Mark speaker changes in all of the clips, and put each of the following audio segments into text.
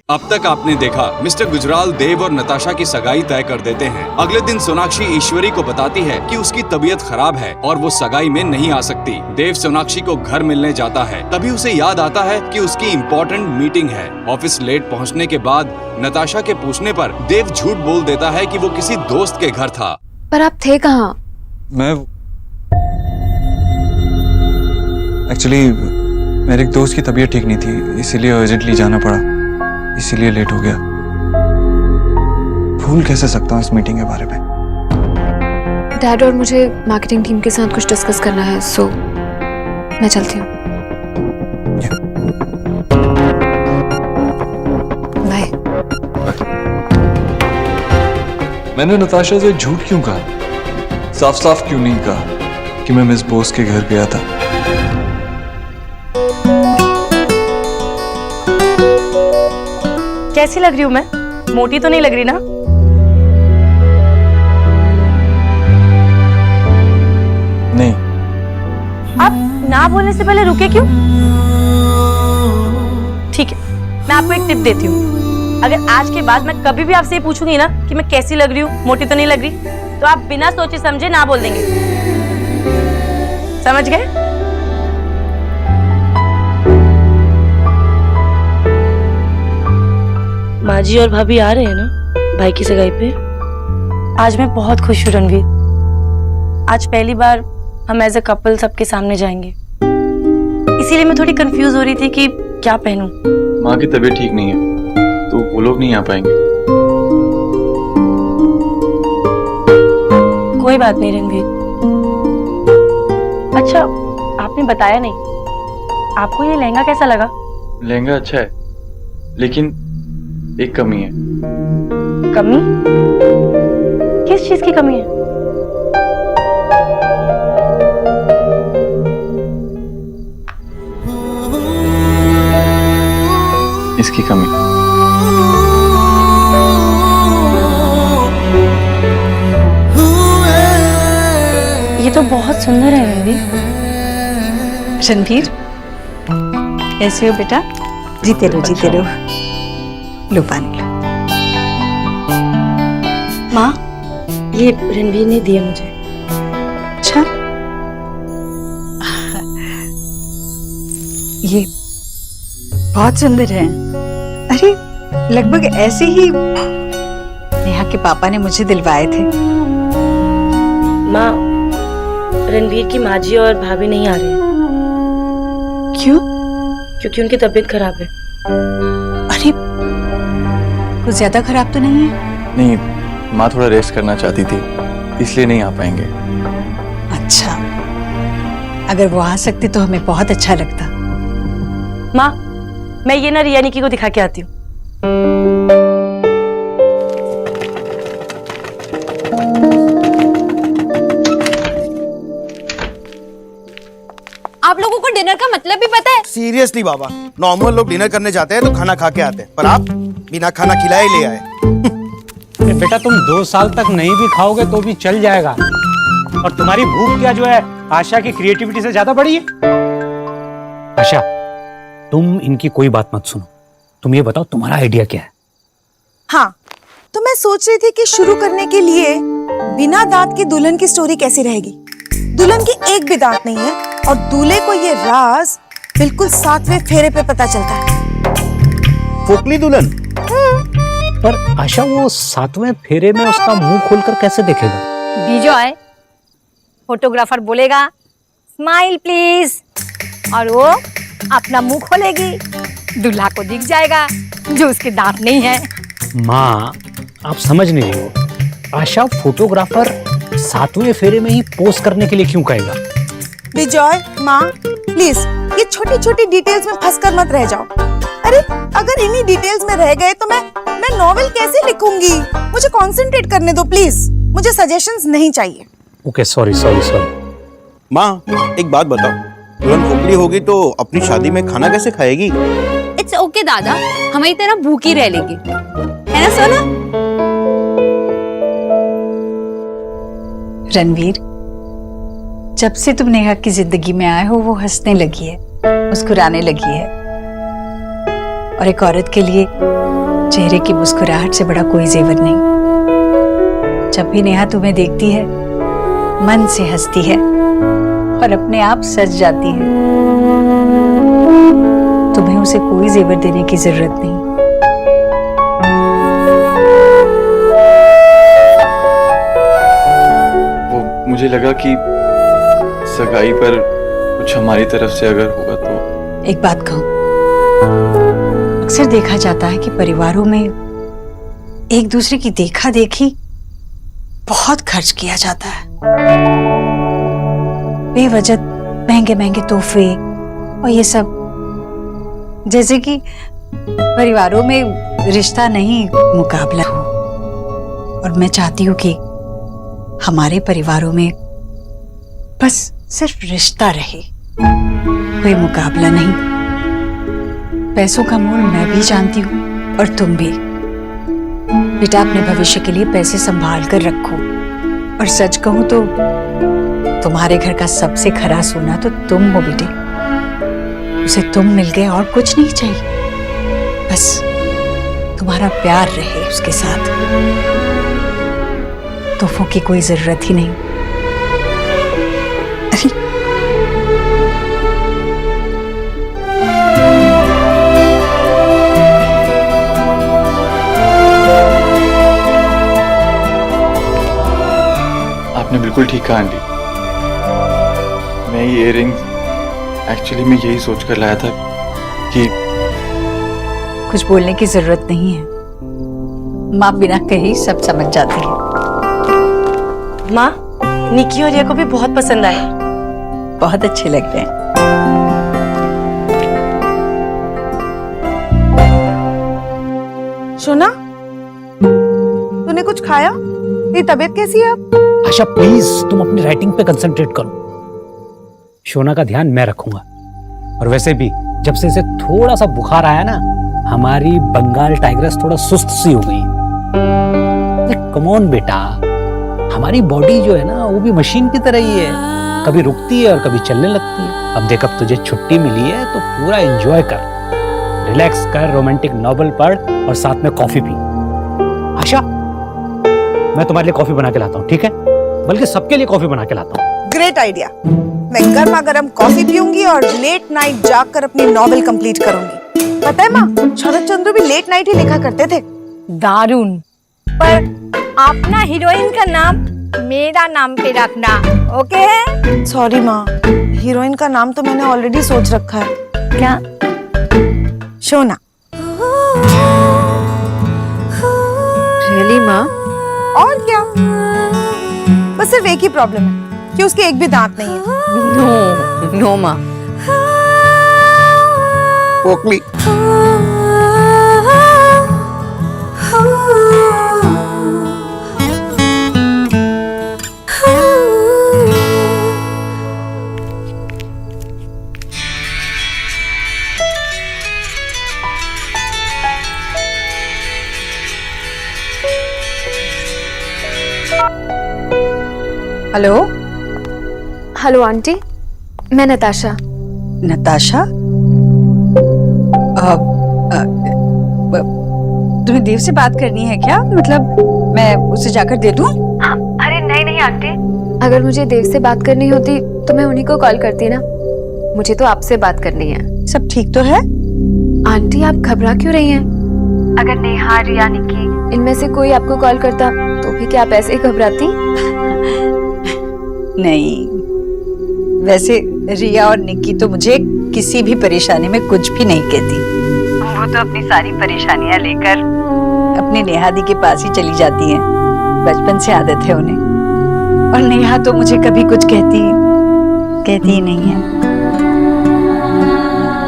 Speaker 1: अब तक आपने देखा मिस्टर गुजराल देव और नताशा की सगाई तय कर देते हैं। अगले दिन सोनाक्षी ईश्वरी को बताती है कि उसकी तबीयत खराब है और वो सगाई में नहीं आ सकती। देव सोनाक्षी को घर मिलने जाता है, तभी उसे याद आता है कि उसकी इम्पोर्टेंट मीटिंग है। ऑफिस लेट पहुंचने के बाद नताशा के पूछने पर देव झूठ बोल देता है कि वो किसी दोस्त के घर था।
Speaker 2: पर आप थे कहाँ?
Speaker 3: मैं एक्चुअली मेरे एक दोस्त की तबीयत ठीक नहीं थी, इसीलिए अर्जेंटली जाना पड़ा, इसीलिए लेट हो गया। भूल कैसे सकता हूँ इस मीटिंग के बारे में।
Speaker 2: डैड और मुझे मार्केटिंग टीम के साथ कुछ डिस्कस करना है, सो मैं चलती हूँ। बाय।
Speaker 3: मैंने नताशा से झूठ क्यों कहा? साफ साफ क्यों नहीं कहा कि मैं मिस बोस के घर गया था?
Speaker 4: कैसी लग रही हूँ मैं? मोटी तो नहीं लग रही ना?
Speaker 3: नहीं।
Speaker 4: आप ना बोलने से पहले रुके क्यों? ठीक है, मैं आपको एक टिप देती हूँ। अगर आज के बाद मैं कभी भी आपसे ये पूछूंगी ना कि मैं कैसी लग रही हूँ, मोटी तो नहीं लग रही, तो आप बिना सोचे समझे ना बोल देंगे। समझ गए? माँ जी और भाभी आ रहे हैं ना भाई की सगाई पे? आज मैं बहुत खुश हूँ रणवीर। आज पहली बार हम एज अ कपल सबके सामने जाएंगे, इसीलिए मैं थोड़ी कंफ्यूज हो रही थी कि क्या पहनूं।
Speaker 3: माँ की तबीयत ठीक नहीं है तो वो लोग नहीं आ पाएंगे।
Speaker 4: कोई बात नहीं रणवीर। अच्छा, आपने बताया नहीं, आपको ये लहंगा कैसा लगा?
Speaker 3: लहंगा अच्छा है, लेकिन एक कमी है।
Speaker 4: कमी? किस चीज की कमी है?
Speaker 3: इसकी कमी।
Speaker 4: ये तो बहुत सुंदर है रणवीर।
Speaker 5: रणवीर, कैसे हो बेटा? जीते रहो, जीते रहो। लो पानी लो।
Speaker 4: माँ, ये रणवीर ने दिया मुझे।
Speaker 5: अच्छा, ये बहुत सुंदर है। अरे लगभग ऐसे ही नेहा के पापा ने मुझे दिलवाए थे।
Speaker 4: माँ, रणवीर की माँ जी और भाभी नहीं आ रहे हैं।
Speaker 5: क्यों?
Speaker 4: क्योंकि उनकी तबीयत खराब है।
Speaker 5: अरे कुछ ज्यादा खराब तो नहीं है?
Speaker 3: नहीं, माँ थोड़ा रेस्ट करना चाहती थी, इसलिए नहीं आ पाएंगे।
Speaker 5: अच्छा, अगर वो आ सकते तो हमें बहुत अच्छा लगता।
Speaker 4: माँ, मैं ये ना रिया निकी को दिखा के आती हूँ।
Speaker 6: आप लोगों को डिनर का मतलब भी पता है?
Speaker 7: सीरियसली बाबा, नॉर्मल लोग डिनर करने जाते हैं तो खाना खा के आते हैं, पर आप बिना खाना खिलाए ले आए।
Speaker 8: बेटा तुम 2 साल तक नहीं भी खाओगे तो भी चल जाएगा। और तुम्हारी भूख क्या जो है आशा की क्रिएटिविटी से ज्यादा बड़ी है? आशा, तुम इनकी कोई बात मत सुनो। तुम ये बताओ तुम्हारा आइडिया क्या है?
Speaker 9: हाँ, तो मैं सोच रही थी कि शुरू करने के लिए बिना दांत की दुल्हन की स्टोरी कैसी रहेगी। दुल्हन की एक भी दांत नहीं है और दूल्हे को ये राज बिल्कुल 7वें फेरे पे पता चलता है।
Speaker 7: फोकली दुल्हन?
Speaker 8: पर आशा, वो 7वें फेरे में उसका मुंह खोलकर कैसे देखेगा?
Speaker 6: विजय, फोटोग्राफर बोलेगा स्माइल प्लीज, और वो अपना मुंह खोलेगी, दूल्हा को दिख जाएगा जो उसके दांत नहीं है।
Speaker 8: माँ, आप समझ नहीं रही हो। आशा फोटोग्राफर 7वें फेरे में ही पोज करने के लिए क्यों कहेगा?
Speaker 9: विजय, माँ प्लीज ये छोटी छोटी डिटेल्स में फंसकर मत रह जाओ। अरे अगर इन्हीं डिटेल्स में रह गए तो मैं नॉवेल कैसे लिखूंगी? मुझे कंसंट्रेट करने दो प्लीज, मुझे सजेशंस नहीं चाहिए।
Speaker 8: Okay, sorry.
Speaker 7: माँ एक बात बताओ, दुल्हन फोकली होगी तो अपनी शादी में खाना कैसे खाएगी?
Speaker 6: इट्स ओके दादा, हमारी तरह भूखी रह लेगी, है ना सोना?
Speaker 5: रणवीर, जब से तुम नेहा की जिंदगी में आए हो वो हंसने लगी है, मुस्कुराने लगी है। और एक औरत के लिए चेहरे की मुस्कुराहट से बड़ा कोई जेवर नहीं। जब भी नेहा तुम्हें देखती है मन से हंसती है और अपने आप सज जाती है। तुम्हें उसे कोई जेवर देने की जरूरत नहीं।
Speaker 3: वो मुझे लगा कि सगाई पर कुछ हमारी तरफ से अगर होगा तो।
Speaker 5: एक बात कहूं, अक्सर देखा जाता है कि परिवारों में एक दूसरे की देखा देखी बहुत खर्च किया जाता है। बेवजह महंगे महंगे तोहफे और ये सब, जैसे कि परिवारों में रिश्ता नहीं मुकाबला हो। और मैं चाहती हूँ कि हमारे परिवारों में बस सिर्फ रिश्ता रहे, कोई मुकाबला नहीं। पैसों का मोल मैं भी जानती हूँ और तुम भी। बेटा, अपने भविष्य के लिए पैसे संभाल कर रखो। और सच कहूं तो तुम्हारे घर का सबसे खरा सोना तो तुम हो बेटे। उसे तुम मिल गए और कुछ नहीं चाहिए, बस तुम्हारा प्यार रहे उसके साथ। तोहफों की कोई जरूरत ही नहीं। अरे
Speaker 3: आपने बिल्कुल ठीक कहा आंटी। मैं ये इयररिंग्स एक्चुअली मैं यही सोच कर लाया था कि
Speaker 5: कुछ बोलने की जरूरत नहीं है। माँ बिना कही सब समझ जाती है।
Speaker 4: माँ, निकी और रिया को भी बहुत पसंद आए।
Speaker 5: बहुत अच्छे लग रहे हैं।
Speaker 9: सोना, तूने कुछ खाया? तेरी तबीयत कैसी है अब?
Speaker 8: आशा प्लीज तुम अपनी राइटिंग पे कंसंट्रेट करो। शोना का ध्यान मैं रखूंगा। और वैसे भी जब से इसे थोड़ा सा बुखार आया ना, हमारी बंगाल टाइग्रेस थोड़ा सुस्त सी हो गई। कम ऑन बेटा, हमारी बॉडी जो है ना वो भी मशीन की तरह ही है, कभी रुकती है और कभी चलने लगती है। अब देख, अब तुझे छुट्टी मिली है तो पूरा एंजॉय कर, रिलैक्स कर, रोमांटिक नॉवेल पढ़ और साथ में कॉफी पी। आशा, मैं तुम्हारे लिए कॉफी बना के लाता हूँ, ठीक है? बल्कि सबके लिए कॉफी बना के लाता हूँ।
Speaker 9: Great idea. मैं गर्मा गर्म कॉफी पीऊंगी और लेट नाइट जाकर अपनी नॉवेल कंप्लीट करूंगी। पता है माँ, शरद चंद्र भी लेट नाइट ही लिखा करते थे।
Speaker 6: दारुण। पर अपना हीरोइन का नाम मेरा नाम पे रखना, ओके है?
Speaker 9: सॉरी माँ, हीरोइन का नाम तो मैंने ऑलरेडी सोच रखा है।
Speaker 6: क्या?
Speaker 9: शोना।
Speaker 2: रियली माँ?
Speaker 9: और क्या, बस सिर्फ एक ही प्रॉब्लम है कि उसके एक भी दांत नहीं है।
Speaker 2: नो नो माँ।
Speaker 7: पोकली।
Speaker 5: हेलो।
Speaker 2: हेलो आंटी, मैं नताशा।
Speaker 5: नताशा? तुम्हें देव से बात करनी है क्या? मतलब मैं उसे जाकर दे दूं?
Speaker 2: अरे नहीं नहीं आंटी, अगर मुझे देव से बात करनी होती तो मैं उन्हीं को कॉल करती ना। मुझे तो आपसे बात करनी है।
Speaker 5: सब ठीक तो है?
Speaker 2: आंटी, आप घबरा क्यों रही हैं? अगर नेहा, रिया, निकी इनमें से कोई आपको कॉल करता तो भी क्या आप ऐसे ही घबराती?
Speaker 5: नहीं, वैसे रिया और निक्की तो मुझे किसी भी परेशानी में कुछ भी नहीं कहती। वो तो अपनी सारी परेशानियां लेकर अपनी नेहा दी के पास ही चली जाती हैं। बचपन से आदत है उन्हें। और नेहा तो मुझे कभी कुछ कहती ही नहीं है।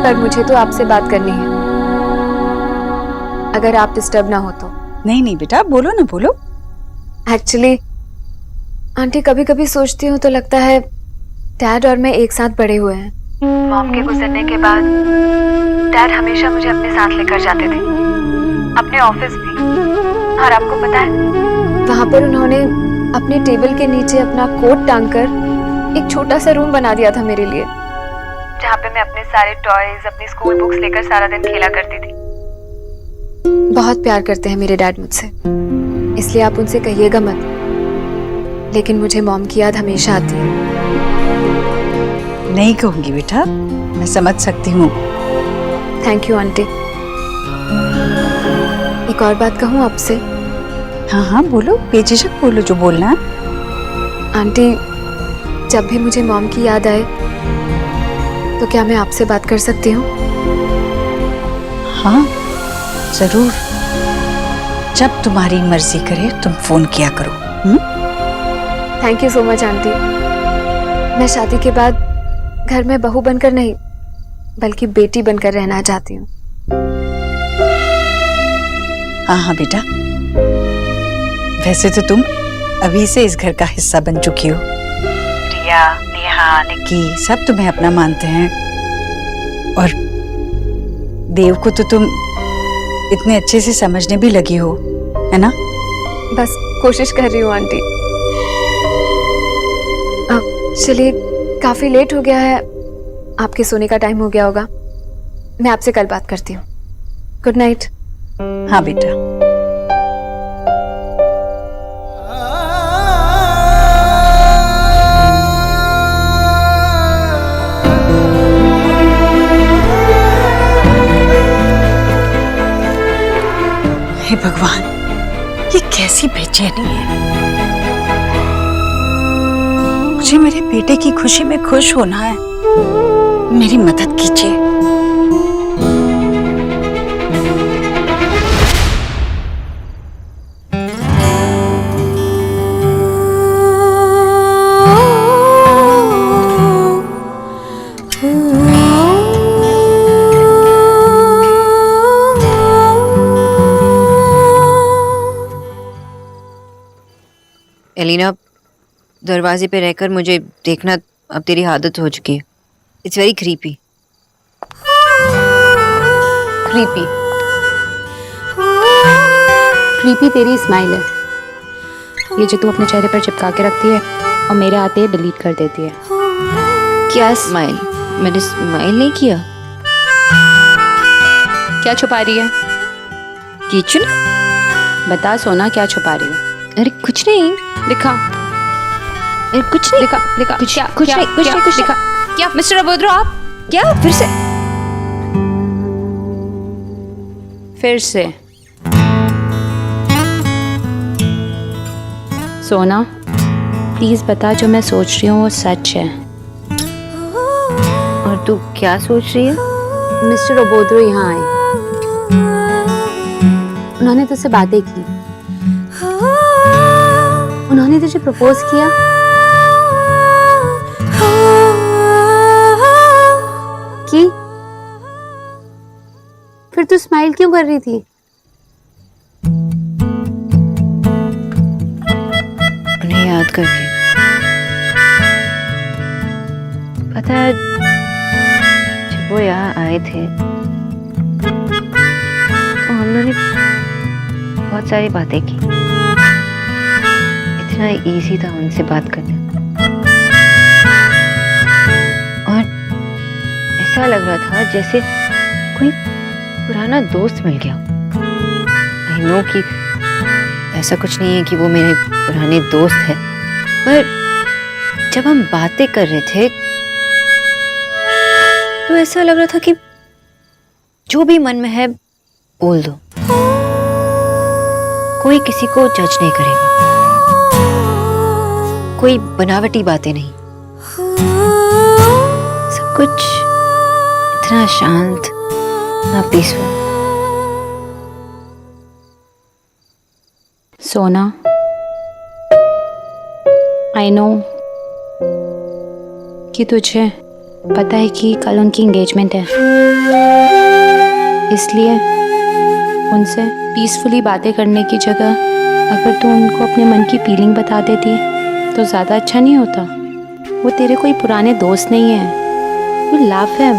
Speaker 2: पर मुझे तो आपसे बात करनी है, अगर आप डिस्टर्ब ना हो तो।
Speaker 5: नहीं नहीं बेटा, बोलो ना, बोलो।
Speaker 2: एक्चुअली आंटी, कभी कभी सोचती हूँ तो लगता है डैड और मैं एक साथ बड़े हुए हैं। मॉम के गुजरने के बाद डैड हमेशा मुझे अपने साथ लेकर जाते थे, अपने ऑफिस भी। और आपको पता है, वहाँ पर उन्होंने अपने टेबल के नीचे अपना कोट टांगकर एक छोटा सा रूम बना दिया था मेरे लिए, जहाँ पे मैं अपने सारे टॉयज, अपनी स्कूल बुक्स लेकर सारा दिन खेला करती थी। बहुत प्यार करते हैं मेरे डैड मुझसे, इसलिए आप उनसे कहिएगा मत। लेकिन मुझे मॉम की याद हमेशा आती है।
Speaker 5: नहीं कहूंगी बेटा, मैं समझ सकती हूँ।
Speaker 2: Thank you aunty. एक और बात कहूँ आपसे?
Speaker 5: हाँ हाँ बोलो, बेझिझक बोलो जो बोलना है।
Speaker 2: आंटी, जब भी मुझे मॉम की याद आए तो क्या मैं आपसे बात कर सकती हूँ?
Speaker 5: हाँ जरूर, जब तुम्हारी मर्जी करे तुम फोन किया करो।
Speaker 2: Thank you so much aunty. मैं शादी के बाद घर में बहू बनकर नहीं बल्कि बेटी बनकर रहना चाहती हूँ।
Speaker 5: हाँ हाँ बेटा, वैसे तो तुम अभी से इस घर का हिस्सा बन चुकी हो। प्रिया, नेहा, निक्की सब तुम्हें अपना मानते हैं, और देव को तो तुम इतने अच्छे से समझने भी लगी हो, है ना?
Speaker 2: बस कोशिश कर रही हूँ आंटी। चलिए, काफी लेट हो गया है, आपके सोने का टाइम हो गया होगा। मैं आपसे कल बात करती हूँ। Good night.
Speaker 5: हाँ बेटा। हे भगवान, ये कैसी बेचैनी है। मुझे मेरे बेटे की खुशी में खुश होना है, मेरी मदद कीजिए।
Speaker 10: एलिना, दरवाजे पे रहकर मुझे देखना अब तेरी आदत हो चुकी है। It's very creepy.
Speaker 11: Creepy creepy तेरी स्माइल है, ये जो तू अपने चेहरे पर चिपका के रखती है और मेरे आते ही डिलीट कर देती है।
Speaker 10: क्या स्माइल? मैंने स्माइल नहीं किया।
Speaker 11: क्या छुपा रही है?
Speaker 10: किचन?
Speaker 11: बता सोना, क्या छुपा रही है?
Speaker 10: अरे कुछ नहीं।
Speaker 11: दिखा।
Speaker 10: अरे कुछ नहीं।
Speaker 11: दिखा दिखा।
Speaker 10: कुछ
Speaker 11: क्या
Speaker 10: कुछ
Speaker 11: क्या
Speaker 10: नहीं, कुछ
Speaker 11: क्या
Speaker 10: नहीं, कुछ
Speaker 11: दिखा?
Speaker 10: क्या मिस्टर अबोध्रो, आप क्या फिर से?
Speaker 11: फिर से सोना, प्लीज बता, जो मैं सोच रही हूँ वो सच है।
Speaker 10: और तू क्या सोच रही है?
Speaker 11: मिस्टर अबोध्रो यहाँ आए, उन्होंने तुझसे बातें की, उन्होंने तुझे प्रपोज किया। कि फिर तू स्माइल क्यों कर रही थी?
Speaker 10: उन्हें याद करके। पता है, जब वो यहाँ आए थे तो हम लोगों ने बहुत सारी बातें की। इतना इजी था उनसे बात करना, और ऐसा लग रहा था जैसे कोई पुराना दोस्त मिल गया। आई नो कि ऐसा कुछ नहीं है कि वो मेरे पुराने दोस्त है, पर जब हम बातें कर रहे थे तो ऐसा लग रहा था कि जो भी मन में है बोल दो, कोई किसी को जज नहीं करेगा, कोई बनावटी बातें नहीं, सब कुछ इतना शांत, इतना पीसफुल।
Speaker 11: सोना, आई नो कि तुझे पता है कि कल उनकी एंगेजमेंट है, इसलिए उनसे पीसफुली बातें करने की जगह अगर तू उनको अपने मन की फीलिंग बता देती तो ज़्यादा अच्छा नहीं होता? वो तेरे कोई पुराने दोस्त नहीं है, वो लव है,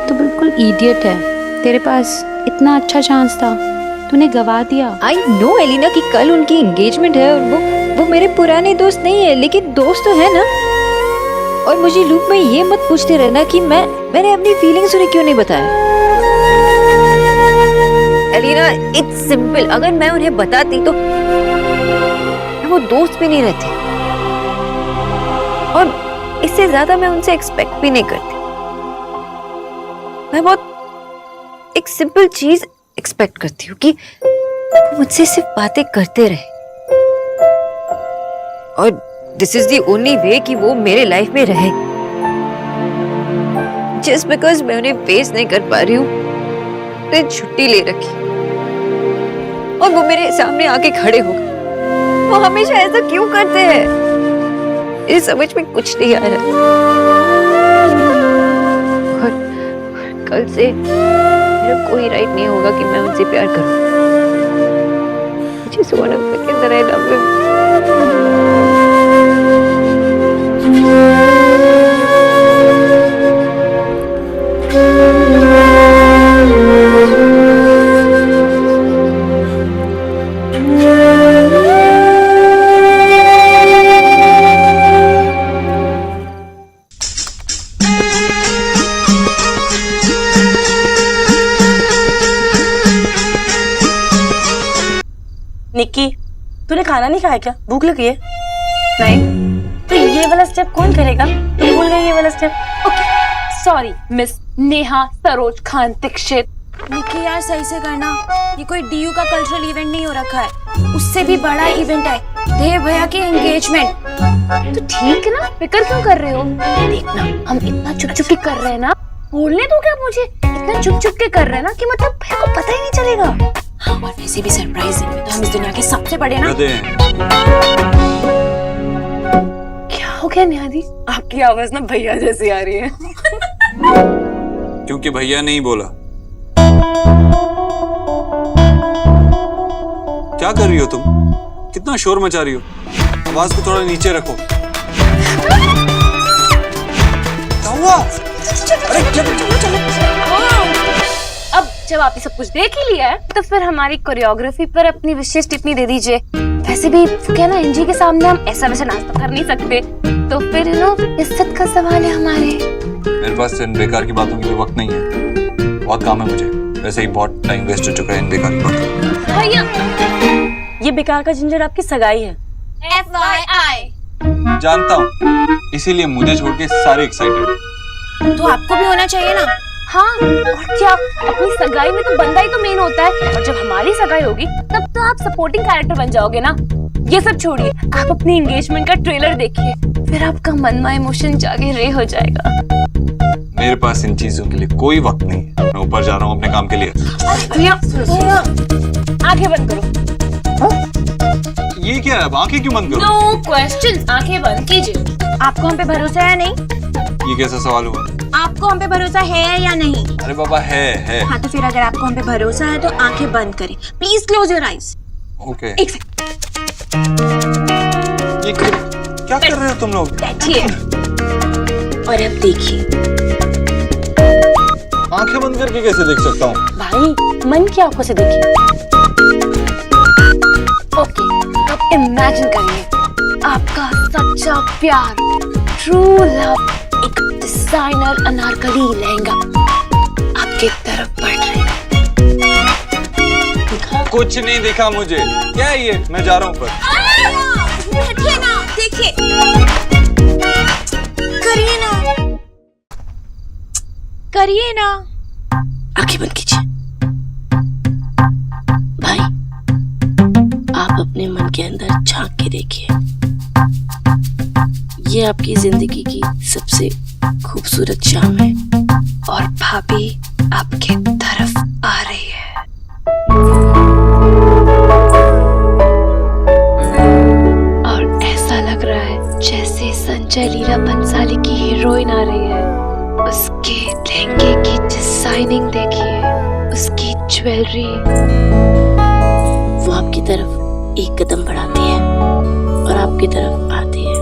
Speaker 11: तो बिल्कुल इडियट है। तेरे पास इतना अच्छा चांस था, तूने गवा दिया।
Speaker 10: आई नो एलिना कि कल उनकी एंगेजमेंट है, और वो मेरे पुराने दोस्त नहीं है, लेकिन दोस्त तो है ना। और मुझे लूप में ये मत पूछते रहना कि मैंने अपनी फीलिंग्स उन्हें क्यों नहीं बताया। Elina, it's simple. अगर मैं उन्हें बताती तो वो दोस्त भी नहीं रहते, और इससे ज्यादा मैं उनसे एक्सपेक्ट भी नहीं करती। मैं बहुत एक सिंपल चीज एक्सपेक्ट करती हूँ कि वो मुझसे सिर्फ बातें करते रहे, और this is the only way कि वो मेरे लाइफ में रहे। जस्ट बिकॉज मैं उन्हें फेस नहीं कर पा रही हूँ, तो छुट्टी ले रखी और वो मेरे सामने आके खड़े हो गए। वो हमेशा ऐसा क्यों करते हैं, ये समझ में कुछ नहीं आ रहा। और कल से मेरा कोई राइट नहीं होगा कि मैं उनसे प्यार करूं। Just one of the kids that I love him.
Speaker 4: Nikki, तूने खाना नहीं खाया क्या? भूख लगी है? नहीं। तो ये वाला स्टेप कौन करेगा? तू भूल गई ये वाला step?
Speaker 11: Okay sorry miss Neha Saroj Khan Dixit.
Speaker 2: Nikki यार सही से करना, ये कोई डीयू का कल्चरल इवेंट नहीं हो रखा है, उससे भी बड़ा इवेंट है, देव भैया की एंगेजमेंट।
Speaker 11: तो ठीक है ना, फिक्र क्यों कर रहे हो? देखना हम इतना चुप चुप के कर रहे हैं ना, बोलने दो क्या मुझे, इतना चुप चुप के कर रहे हैं ना कि मतलब भैया को पता ही नहीं चलेगा। हाँ, और वैसे भी सरप्राइजिंग में तो हम इस दुनिया के सबसे बड़े ना। क्या हो गया निहादी? आपकी आवाज ना भैया जैसी आ रही है।
Speaker 3: क्योंकि भैया नहीं बोला। क्या कर रही हो तुम? कितना शोर मचा रही हो? आवाज को थोड़ा नीचे रखो। क्या हुआ? अरे
Speaker 11: अब जब आपने सब कुछ देख ही लिया है तो फिर हमारी कोरियोग्राफी पर अपनी विशेष टिप्पणी दे दीजिए। वैसे भी क्या ना, एनजी के सामने हम ऐसा वैसा नाच तो कर नहीं सकते, तो फिर इज्जत का सवाल है हमारे।
Speaker 3: मेरे पास इन बेकार की बातों के लिए वक्त नहीं है, बहुत काम है मुझे। वैसे ही बहुत टाइम वेस्ट हो चुका है इन बेकार की बातों।
Speaker 11: भैया
Speaker 4: ये बेकार का जिंजर आपकी सगाई है।
Speaker 11: FYI
Speaker 3: जानता हूँ, इसीलिए मुझे छोड़ के सारे एक्साइटेड।
Speaker 2: तो आपको भी होना चाहिए ना।
Speaker 11: हाँ और क्या, अपनी सगाई में तो बंदा ही तो मेन होता है, और जब हमारी सगाई होगी तब तो आप सपोर्टिंग कैरेक्टर बन जाओगे ना। ये सब छोड़िए, आप अपनी एंगेजमेंट का ट्रेलर देखिए, फिर आपका मन में इमोशन जागे रे हो जाएगा।
Speaker 3: मेरे पास इन चीजों के लिए कोई वक्त नहीं है, मैं ऊपर जा रहा हूँ अपने काम के लिए।
Speaker 11: भैया आंखें बंद करो।
Speaker 3: ये क्या है? अब आंखें क्यों बंद करो?
Speaker 11: नो क्वेश्चन, आंखें बंद कीजिए।
Speaker 2: आपको हम पे भरोसा है नहीं?
Speaker 3: ये कैसा सवाल हुआ?
Speaker 2: आपको हम पे भरोसा है या नहीं?
Speaker 3: अरे बाबा है।
Speaker 2: हाँ तो फिर अगर आपको हम पे भरोसा है तो आंखें बंद करें। Please close your eyes.
Speaker 3: Okay.
Speaker 11: एक सेकंड
Speaker 3: ये क्या कर रहे हो तुम लोग?
Speaker 11: बैठिए और अब देखिए।
Speaker 3: आंखें बंद करके कैसे देख सकता हूँ?
Speaker 11: भाई मन की आंखों से देखिए। ओके, अब इमेजिन करिए आपका सच्चा प्यार, ट्रू लव, एक डिजाइनर अनारकली लहंगा आपके तरफ बढ़ रहा है।
Speaker 3: कुछ नहीं दिखा मुझे। क्या है ये? मैं जा रहा हूँ ऊपर।
Speaker 2: बैठिए ना, देखिए, करिए ना।
Speaker 11: आंखें बंद कीजिए। भाई आप अपने मन के अंदर झांक के देखिए, ये आपकी जिंदगी की सबसे खूबसूरत शाम है और भाभी आपके तरफ आ रही है। और ऐसा लग रहा है जैसे संजय लीला भंसाली की हीरोइन आ रही है। उसके लहंगे की डिजाइनिंग देखिए, उसकी ज्वेलरी। वो आपकी तरफ एक कदम बढ़ाती है और आपकी तरफ आती है,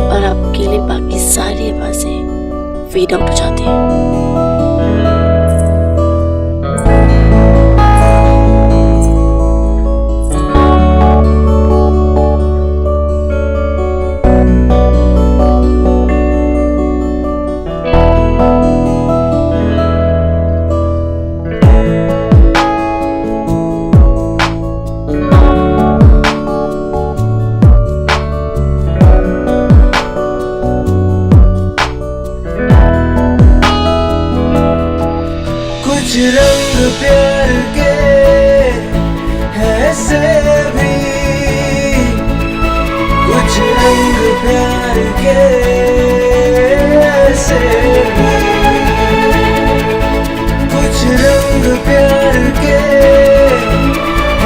Speaker 11: और आपके लिए बाकी सारी आवाजें फेड आउट हो जाती हैं।
Speaker 12: रंग प्यार के ऐसे भी, कुछ रंग प्यार के ऐसे भी, कुछ रंग प्यार के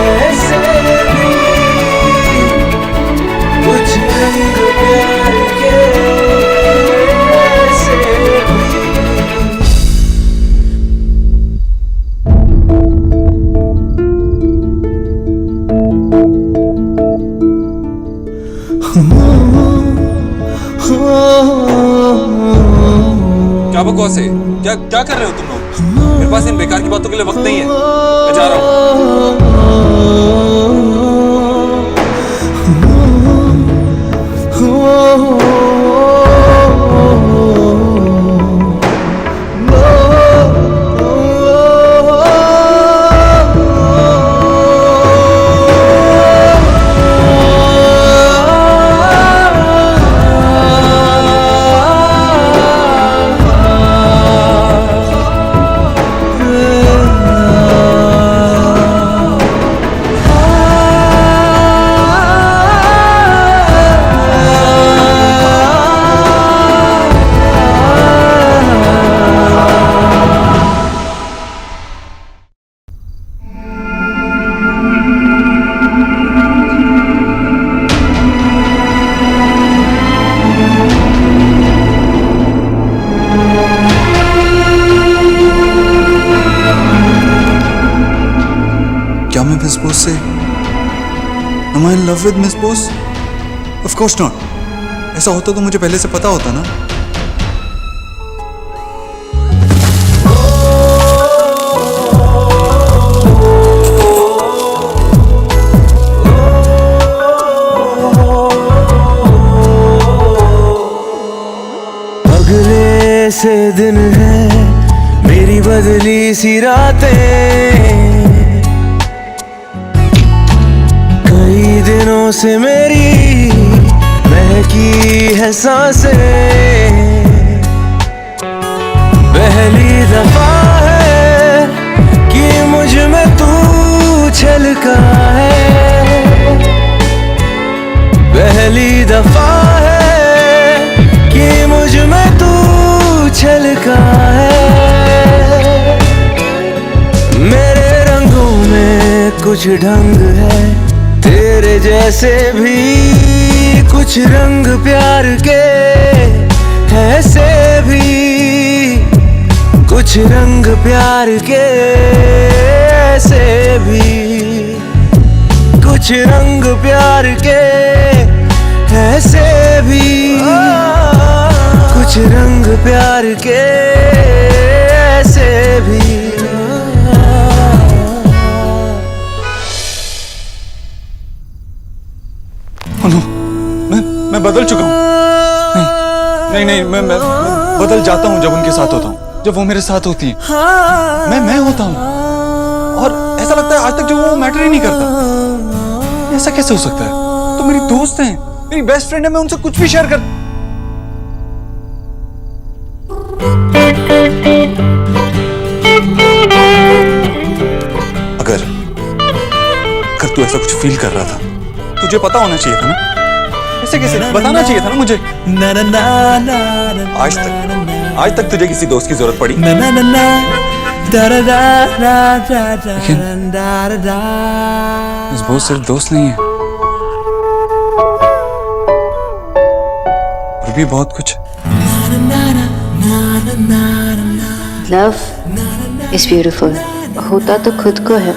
Speaker 12: ऐसे भी, कुछ रंग प्यार के ऐसे भी।
Speaker 3: क्या बकवास है? क्या क्या कर रहे हो तुम लोग? मेरे पास इन बेकार की बातों के लिए वक्त नहीं है, मैं जा रहा हूँ। क्या मैं मिस बोस से Am I in love with Miss Bose? Of course not. ऐसा होता तो मुझे पहले से पता होता ना।
Speaker 12: अगले से दिन है मेरी बदली सी रातें, कई दिनों से मेरी महकी है सांसें, पहली दफा है कि मुझ में तू छलका है, पहली दफा है कि मुझ में तू छलका है। मेरे रंगों में कुछ ढंग है तेरे जैसे भी, कुछ रंग प्यार के ऐसे भी, कुछ रंग प्यार के ऐसे भी, कुछ रंग प्यार के ऐसे भी, कुछ रंग प्यार के ऐसे भी।
Speaker 3: मैं बदल चुका हूँ। नहीं, मैं बदल जाता हूँ जब उनके साथ होता हूँ, जब वो मेरे साथ होती हैं। मैं होता हूँ और ऐसा लगता है आज तक जो वो मैटर ही नहीं करता। ऐसा कैसे हो सकता है? तो मेरी दोस्त हैं, मेरी बेस्ट फ्रेंड है, मैं उनसे कुछ भी शेयर कर। अगर तू ऐसा कुछ फील कर रहा था, तुझे पता होना चाहिए था ना। ऐसे कैसे बताना चाहिए था ना मुझे। आज तक तुझे किसी दोस्त की जरूरत पड़ी? लेकिन इस दोस्त सिर्फ दोस्त नहीं है, और भी बहुत कुछ।
Speaker 10: लव इज ब्यूटीफुल, होता तो खुद को है,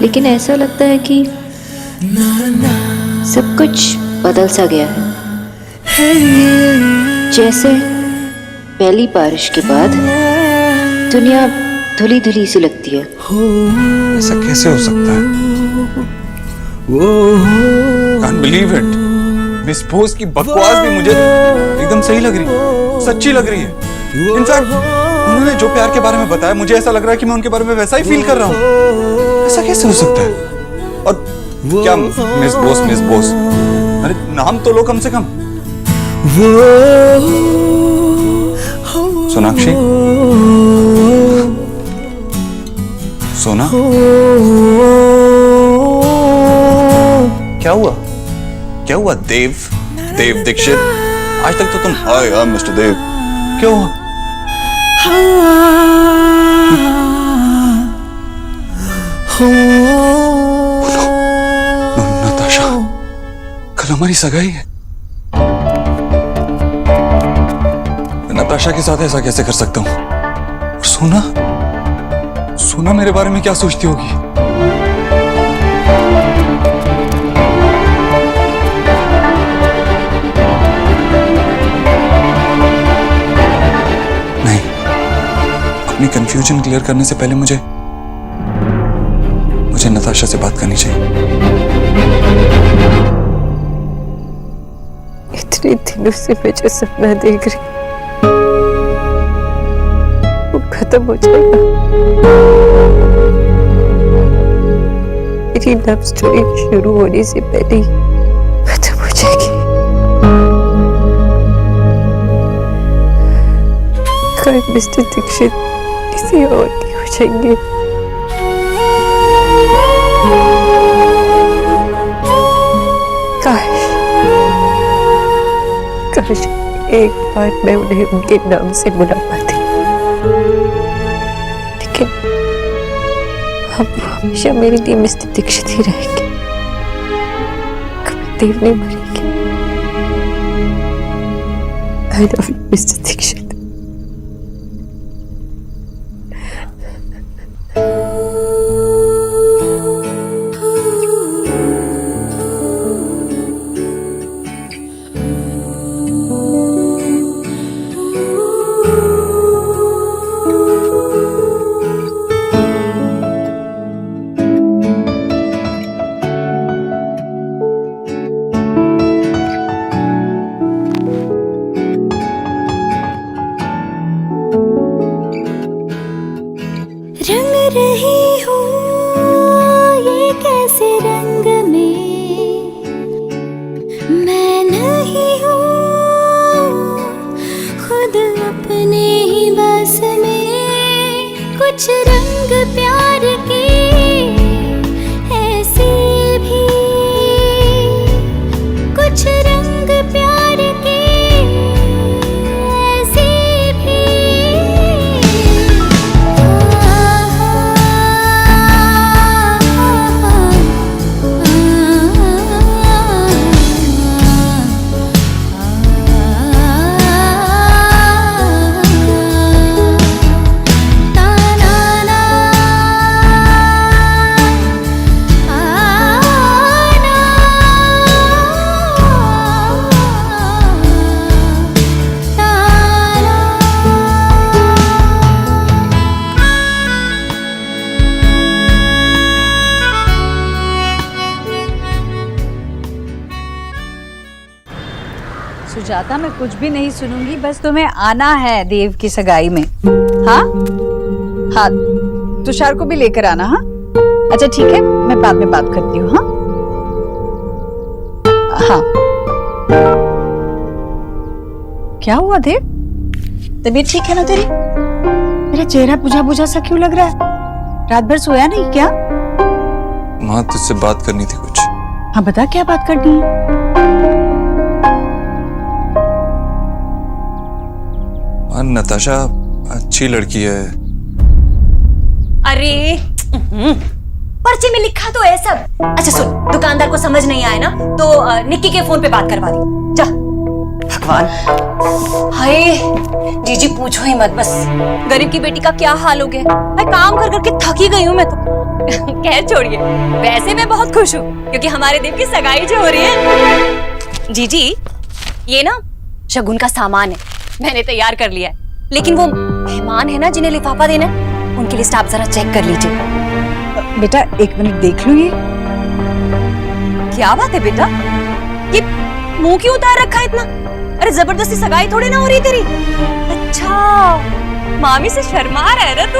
Speaker 10: लेकिन ऐसा लगता है कि सब कुछ बदल सा गया है, जैसे पहली बारिश के बाद दुनिया धुली धुली सी लगती है।
Speaker 3: ऐसा कैसे हो सकता है? Can't believe it. Miss Bose की बकवास भी मुझे एकदम सही लग रही है, सच्ची लग रही है। इनफैक्ट उन्होंने जो प्यार के बारे में बताया, मुझे ऐसा लग रहा है कि मैं उनके बारे में वैसा ही फील कर रहा हूँ। ऐसा कैसे हो सकता है? और क्या मिस बोस, अरे नाम तो लो कम से कम। सोनाक्षी, सोना, क्या हुआ? क्या हुआ देव? देव दीक्षित, आज तक तो तुम हाय मिस्टर देव, क्या हुआ? नताशा, कल हमारी सगाई है। नताशा के साथ ऐसा कैसे कर सकता हूँ? और सोना, सोना मेरे बारे में क्या सोचती होगी? नहीं, अपनी कंफ्यूजन क्लियर करने से पहले मुझे नताशा से बात करनी चाहिए।
Speaker 2: इतने दिनों से मैं जो सपना देख रही वो खत्म हो जाएगा। मेरी लव स्टोरी शुरू होने से पहले ही खत्म हो जाएगी। कल मिस्टर दीक्षित किसी और की हो जाएंगे। काश एक बार मैं उन्हें उनके नाम से बुला पाती, लेकिन अब वो हमेशा मेरे लिए मिस्टर दीक्षित ही रहेंगे, कभी देव नहीं मरेंगे। I love you mister Dixit.
Speaker 13: रंग रही हूँ ये कैसे रंग में मैं नहीं हूँ खुद अपने ही बस में। कुछ रंग प्यार के ऐसे भी, कुछ रंग प्यार के
Speaker 5: सुजाता, मैं कुछ भी नहीं सुनूंगी, बस तुम्हें आना है देव की सगाई में। हाँ हाँ, तुषार को भी लेकर आना। हाँ अच्छा ठीक है, मैं बाद में बात करती हूँ। हाँ हाँ, क्या हुआ देव? तबीयत ठीक है ना तेरी? मेरा चेहरा बुझा बुझा सा क्यों लग रहा है? रात भर सोया नहीं क्या?
Speaker 3: माँ, तुझसे बात करनी थी कुछ।
Speaker 5: हाँ बता, क्या बात करनी है?
Speaker 3: नताशा अच्छी लड़की है।
Speaker 6: अरे पर्चे में लिखा तो है सब। अच्छा सुन, दुकानदार को समझ नहीं आया ना तो निक्की के फोन पे बात करवा दी जा। भगवान, हाय जीजी पूछो ही मत, बस गरीब की बेटी का क्या हाल हो गया। मैं काम कर करके थकी गई हूँ मैं तो। कह छोड़िए, वैसे मैं बहुत खुश हूँ क्योंकि हमारे देव की सगाई जो हो रही है। जीजी ये ना शगुन का सामान है, मैंने तैयार कर लिया है, लेकिन वो मेहमान है ना जिन्हें लिफाफा देना है, उनकी लिस्ट आप जरा चेक कर लीजिए।
Speaker 5: बेटा एक मिनट देख लूं। ये
Speaker 6: क्या बात है बेटा, ये मुंह क्यों उतार रखा है इतना? अरे जबरदस्ती सगाई थोड़ी ना हो रही तेरी। अच्छा मामी से शर्मा रहा है ना तू?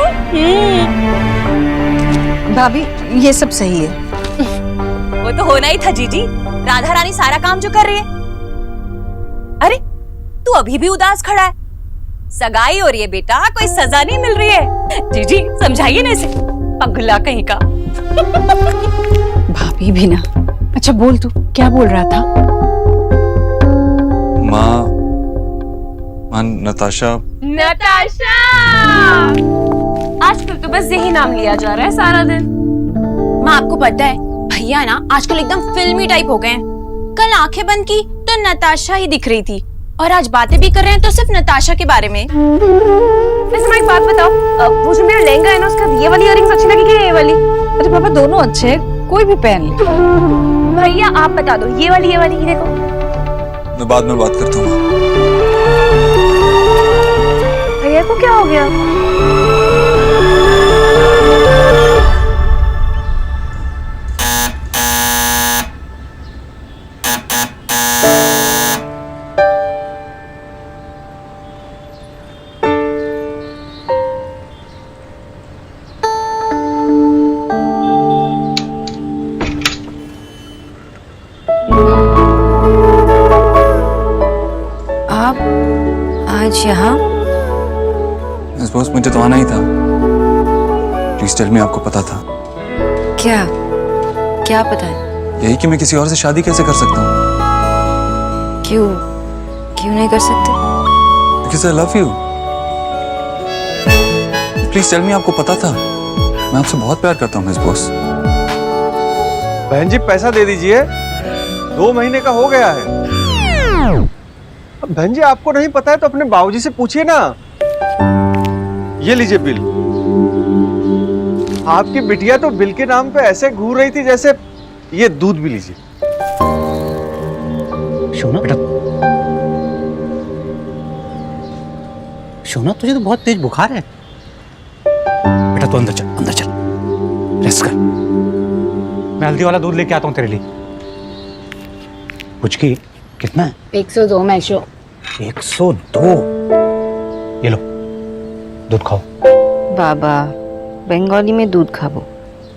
Speaker 5: भाभी ये सब सही है।
Speaker 6: वो तो होना ही था जीजी, राधा रानी सारा काम जो कर रही है। अरे तू अभी भी उदास खड़ा है, सगाई हो रही है बेटा, कोई सजा नहीं मिल रही है। जीजी समझाइए ना इसे। पगला कहीं का।
Speaker 5: भाभी भी ना। अच्छा बोल, तू क्या बोल रहा था?
Speaker 3: माँ नताशा।
Speaker 6: नताशा, आजकल तो बस यही नाम लिया जा रहा है सारा दिन।
Speaker 11: माँ आपको पता है भैया ना आजकल एकदम फिल्मी टाइप हो गए हैं। कल आंखें बंद की तो नताशा ही दिख रही थी और आज बातें भी कर रहे हैं तो सिर्फ नताशा के बारे में।
Speaker 6: वैसे मैं एक बात बताओ, वो जो मेरा लहंगा है ना उसका ये वाली इयररिंग्स अच्छी लगी कि ये वाली?
Speaker 5: अरे पापा दोनों अच्छे हैं, कोई भी पहन ले।
Speaker 6: भैया आप बता दो, ये वाली ये देखो।
Speaker 3: मैं बाद में बात करता हूँ।
Speaker 6: भैया को क्या हो गया?
Speaker 10: आज यहाँ?
Speaker 3: बॉस मुझे तो आना ही था। प्लीज टेल मी, आपको पता था?
Speaker 10: क्या क्या पता है?
Speaker 3: यही कि मैं किसी और से शादी कैसे कर सकता हूँ।
Speaker 10: क्यों नहीं कर सकते?
Speaker 3: Because I love you. Please tell me, आपको पता था? मैं आपसे बहुत प्यार करता हूँ मिस बॉस।
Speaker 14: बहन जी पैसा दे दीजिए, 2 महीने का हो गया है। बहन जी आपको नहीं पता है तो अपने बाबूजी से पूछिए ना। ये लीजिए बिल। आपकी बिटिया तो बिल के नाम पे ऐसे घूर रही थी जैसे, ये दूध भी लीजिए।
Speaker 8: शोना बेटा, शोना तुझे तो बहुत तेज बुखार है बेटा। तू अंदर चल रेस्ट कर। मैं हल्दी वाला दूध लेके आता हूँ तेरे लिए। कुछ की कितना है?
Speaker 11: 102 मैशो।
Speaker 8: 102? ये लो दूध खाओ।
Speaker 10: बाबा बंगाली में दूध खाओ,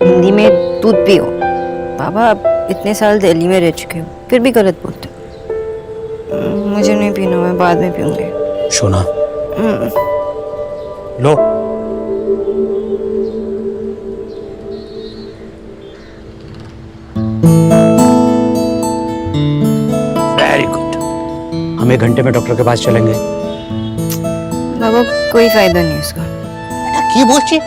Speaker 10: हिंदी में दूध पियो। बाबा आप इतने साल दिल्ली में रह चुके हो फिर भी गलत बोलते हो। मुझे नहीं पीना, मैं बाद में पीऊंगी।
Speaker 8: शोना लो। Very good. हम 1 घंटे में डॉक्टर के पास चलेंगे।
Speaker 10: बाबा कोई फायदा नहीं उसका।
Speaker 8: क्या बोलती?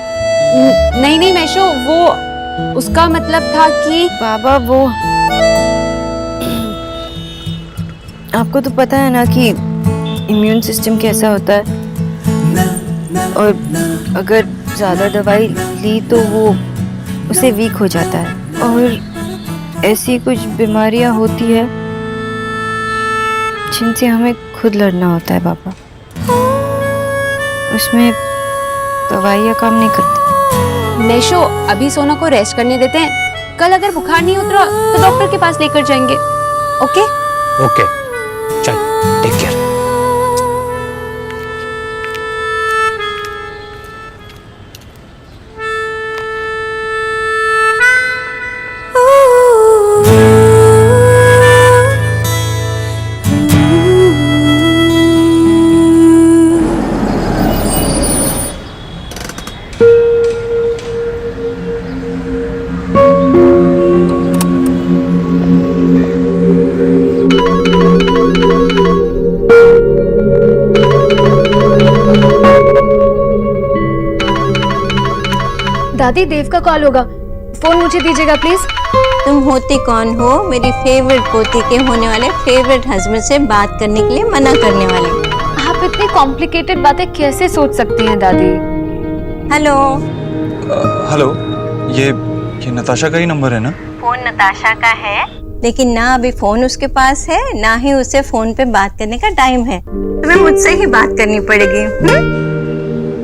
Speaker 11: नहीं मैशो, वो उसका मतलब था कि
Speaker 10: बाबा वो आपको तो पता है ना कि इम्यून सिस्टम कैसा होता है, और अगर ज़्यादा दवाई ली तो वो उसे वीक हो जाता है, और ऐसी कुछ बीमारियां होती है जिनसे हमें खुद लड़ना होता है बाबा। उसमें दवाइयाँ काम नहीं करती।
Speaker 11: मैशो अभी सोना को रेस्ट करने देते हैं, कल अगर बुखार नहीं उतरा तो डॉक्टर के पास लेकर जाएंगे। ओके
Speaker 8: ओके चल, टेक केयर।
Speaker 2: दादी देव का कॉल होगा, फोन मुझे दीजिएगा प्लीज।
Speaker 15: तुम होती कौन हो मेरी फेवरेट पोती के होने वाले फेवरेट हस्बैंड से बात करने के लिए मना करने वाले?
Speaker 2: आप इतनी कॉम्प्लिकेटेड बातें कैसे सोच सकती हैं दादी?
Speaker 15: हेलो
Speaker 3: हेलो, ये नताशा का ही नंबर है ना?
Speaker 15: फोन नताशा का है, लेकिन ना अभी फोन उसके पास है ना ही उसे फोन पे बात करने का टाइम है। तुम्हें मुझसे ही बात करनी पड़ेगी।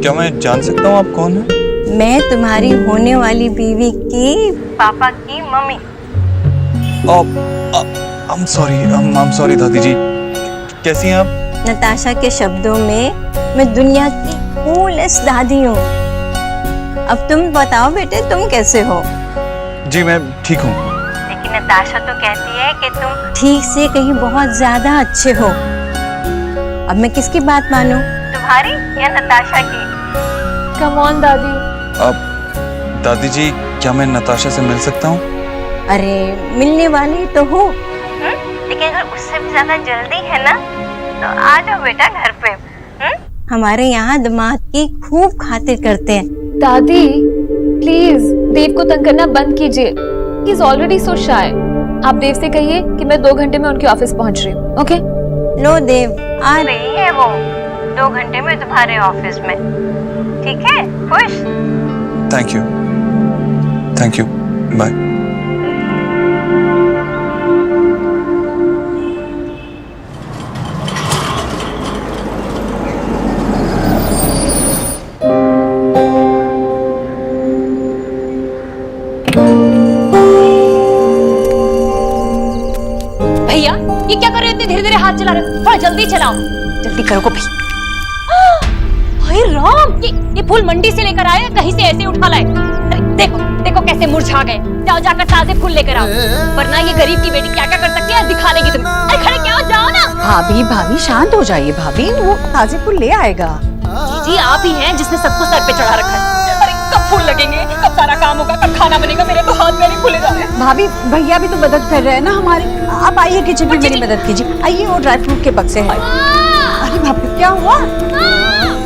Speaker 3: क्या मैं जान सकता हूँ आप कौन है?
Speaker 15: मैं तुम्हारी होने वाली बीवी की पापा की मम्मी।
Speaker 3: I'm sorry दादी जी, कैसी हैं आप?
Speaker 15: नताशा के शब्दों में मैं दुनिया की कूलेस्ट दादी हूँ। अब तुम बताओ बेटे, तुम कैसे हो?
Speaker 3: जी मैं ठीक हूँ।
Speaker 15: लेकिन नताशा तो कहती है कि तुम ठीक से कहीं बहुत ज्यादा अच्छे हो। अब मैं किसकी बात मानूं, तुम्हारी या नताशा की?
Speaker 2: कम ऑन दादी।
Speaker 3: दादी जी, क्या मैं नताशा से मिल सकता हूँ?
Speaker 15: अरे मिलने वाली तो हो, लेकिन अगर उससे भी ज्यादा जल्दी है ना तो आ जाओ बेटा घर पे। हमारे यहाँ दामाद की खूब खातिर करते हैं।
Speaker 2: दादी प्लीज देव को तंग करना बंद कीजिए, ही इज ऑलरेडी सो शाय। आप देव से कहिए कि मैं 2 घंटे में उनके ऑफिस पहुंच रही हूँ। ओके
Speaker 15: लो देव, आ रही है वो 2 घंटे में तुम्हारे ऑफिस में, ठीक है? खुश?
Speaker 3: Thank you, bye.
Speaker 6: भैया ये क्या कर रहे हो, इतने धीरे धीरे हाथ चला रहे हो? थोड़ा जल्दी चलाओ, जल्दी करो को भाई। भाई राम, ये फूल मंडी से लेकर आए, कहीं से ऐसे उठा लाए? अरे देखो देखो कैसे मुरझा गए। जाओ जाकर ताजे फूल लेकर आओ, वरना ये गरीब की बेटी क्या क्या कर सकती है दिखा लेगी तुम्हें। अरे खड़े क्या हो, जाओ ना।
Speaker 5: भाभी भाभी शांत हो जाइए भाभी, वो ताजे फूल ले आएगा।
Speaker 6: जी आप ही हैं जिसने सबको सर पे चढ़ा रखा है। अरे कब फूल लगेंगे, कब सारा काम होगा, कब खाना बनेगा? मेरे तो हाथ पैर ही फूले जा रहे हैं।
Speaker 5: भाभी भैया भी तो मदद कर रहे हैं ना हमारी। आप आइए किचन में मेरी मदद कीजिए। आइए, वो ड्राई फ्रूट के बक्से हैं। अरे भाभी क्या हुआ,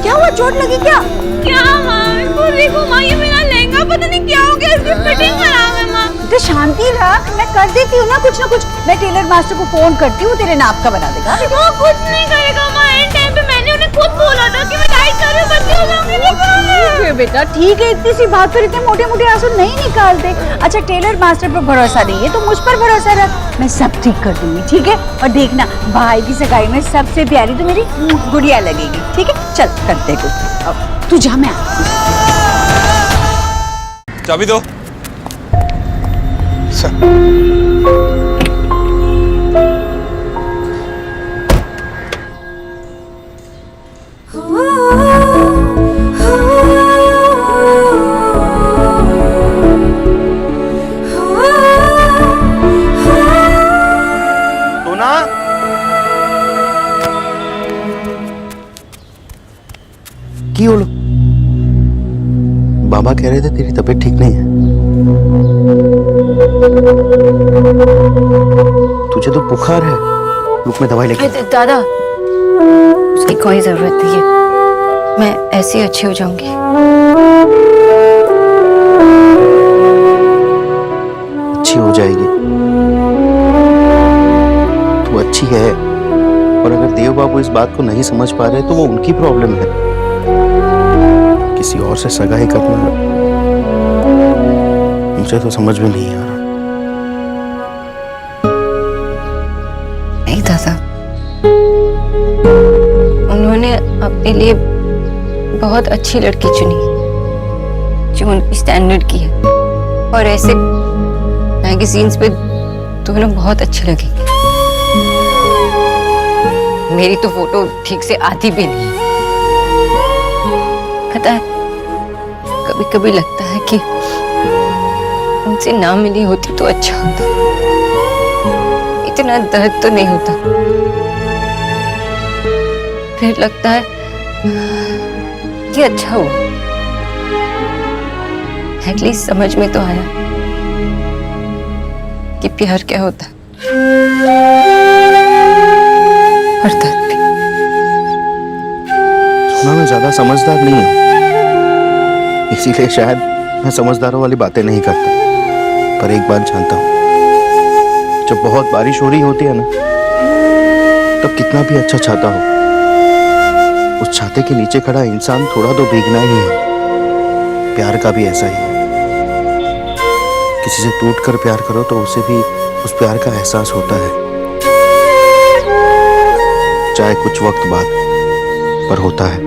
Speaker 5: क्या हुआ, चोट लगी क्या?
Speaker 6: क्या माँ, वो देखो माँ, ये मेरा लहंगा पता नहीं क्या हो गया, इसकी फिटिंग खराब है माँ।
Speaker 5: तो शांति रख, मैं कर देती हूँ ना कुछ मैं टेलर मास्टर को फोन करती हूँ, तेरे नाप का बना देगा।
Speaker 6: वो कुछ नहीं करेगा माँ, एंड टाइम पे मैंने उन्हें खुद बोला था कि मैं डाइट कर रही हूँ, बच्चे हो जाओगे।
Speaker 5: ठीक है बेटा, ठीक है, इतनी सी बात पर इतने मोटे मोटे आंसू नहीं निकालते। अच्छा टेलर मास्टर पर भरोसा नहीं है तो मुझ पर भरोसा रख, मैं सब ठीक कर दूंगी, ठीक है? और देखना भाई की सगाई में सबसे प्यारी तो मेरी गुड़िया लगेगी, ठीक है? चल करते हैं कुछ, अब तू जा, मैं आती हूँ।
Speaker 3: चाबी दो।
Speaker 7: सोना, की बोलो? बाबा कह रहे थे तेरी तबीयत ठीक नहीं है। तुझे तो बुखार है, रुक में दवाई लेके।
Speaker 10: दादा उसकी कोई जरूरत नहीं है, मैं ऐसे ही अच्छी हो जाऊंगी।
Speaker 7: अच्छी हो जाएगी, तू अच्छी है। और अगर देव बाबू इस बात को नहीं समझ पा रहे तो वो उनकी प्रॉब्लम है। किसी और से सगाई करना मुझे तो समझ में नहीं आ रहा।
Speaker 10: नहीं दादा, उन्होंने अपने लिए बहुत अच्छी लड़की चुनी जो उनकी स्टैंडर्ड की है, और ऐसे मैगजीन्स पे दोनों बहुत अच्छे लगेंगे। मेरी तो फोटो ठीक से आती भी नहीं। पता है, कभी कभी लगता है कि उनसे ना मिली होती तो अच्छा होता, इतना दर्द तो नहीं होता। फिर लगता है कि अच्छा हुआ, एटलीस्ट समझ में तो आया कि प्यार क्या होता है, और दर्द भी।
Speaker 7: सुना, मैं ज्यादा समझदार नहीं हूँ, इसीलिए शायद मैं समझदारों वाली बातें नहीं करता। पर एक बात जानता हूँ, जब बहुत बारिश हो रही होती है ना, तब कितना भी अच्छा छाता हो, उस छाते के नीचे खड़ा इंसान थोड़ा तो भीगना ही है। प्यार का भी ऐसा ही है, किसी से टूट कर प्यार करो तो उसे भी उस प्यार का एहसास होता है, चाहे कुछ वक्त बाद, पर होता है।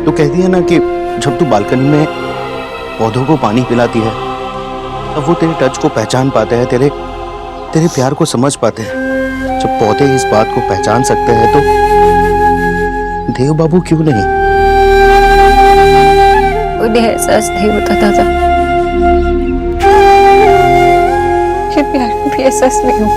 Speaker 7: तो कहती है ना कि जब तू बालकनी में पौधों को पानी पिलाती है तब वो तेरे टच को पहचान पाते हैं, तेरे प्यार को समझ पाते हैं। जब पौधे इस बात को पहचान सकते हैं तो देव बाबू क्यों नहीं?
Speaker 10: उन्हें एहसास नहीं होता दादा कि प्यार को भी एहसास नहीं हो।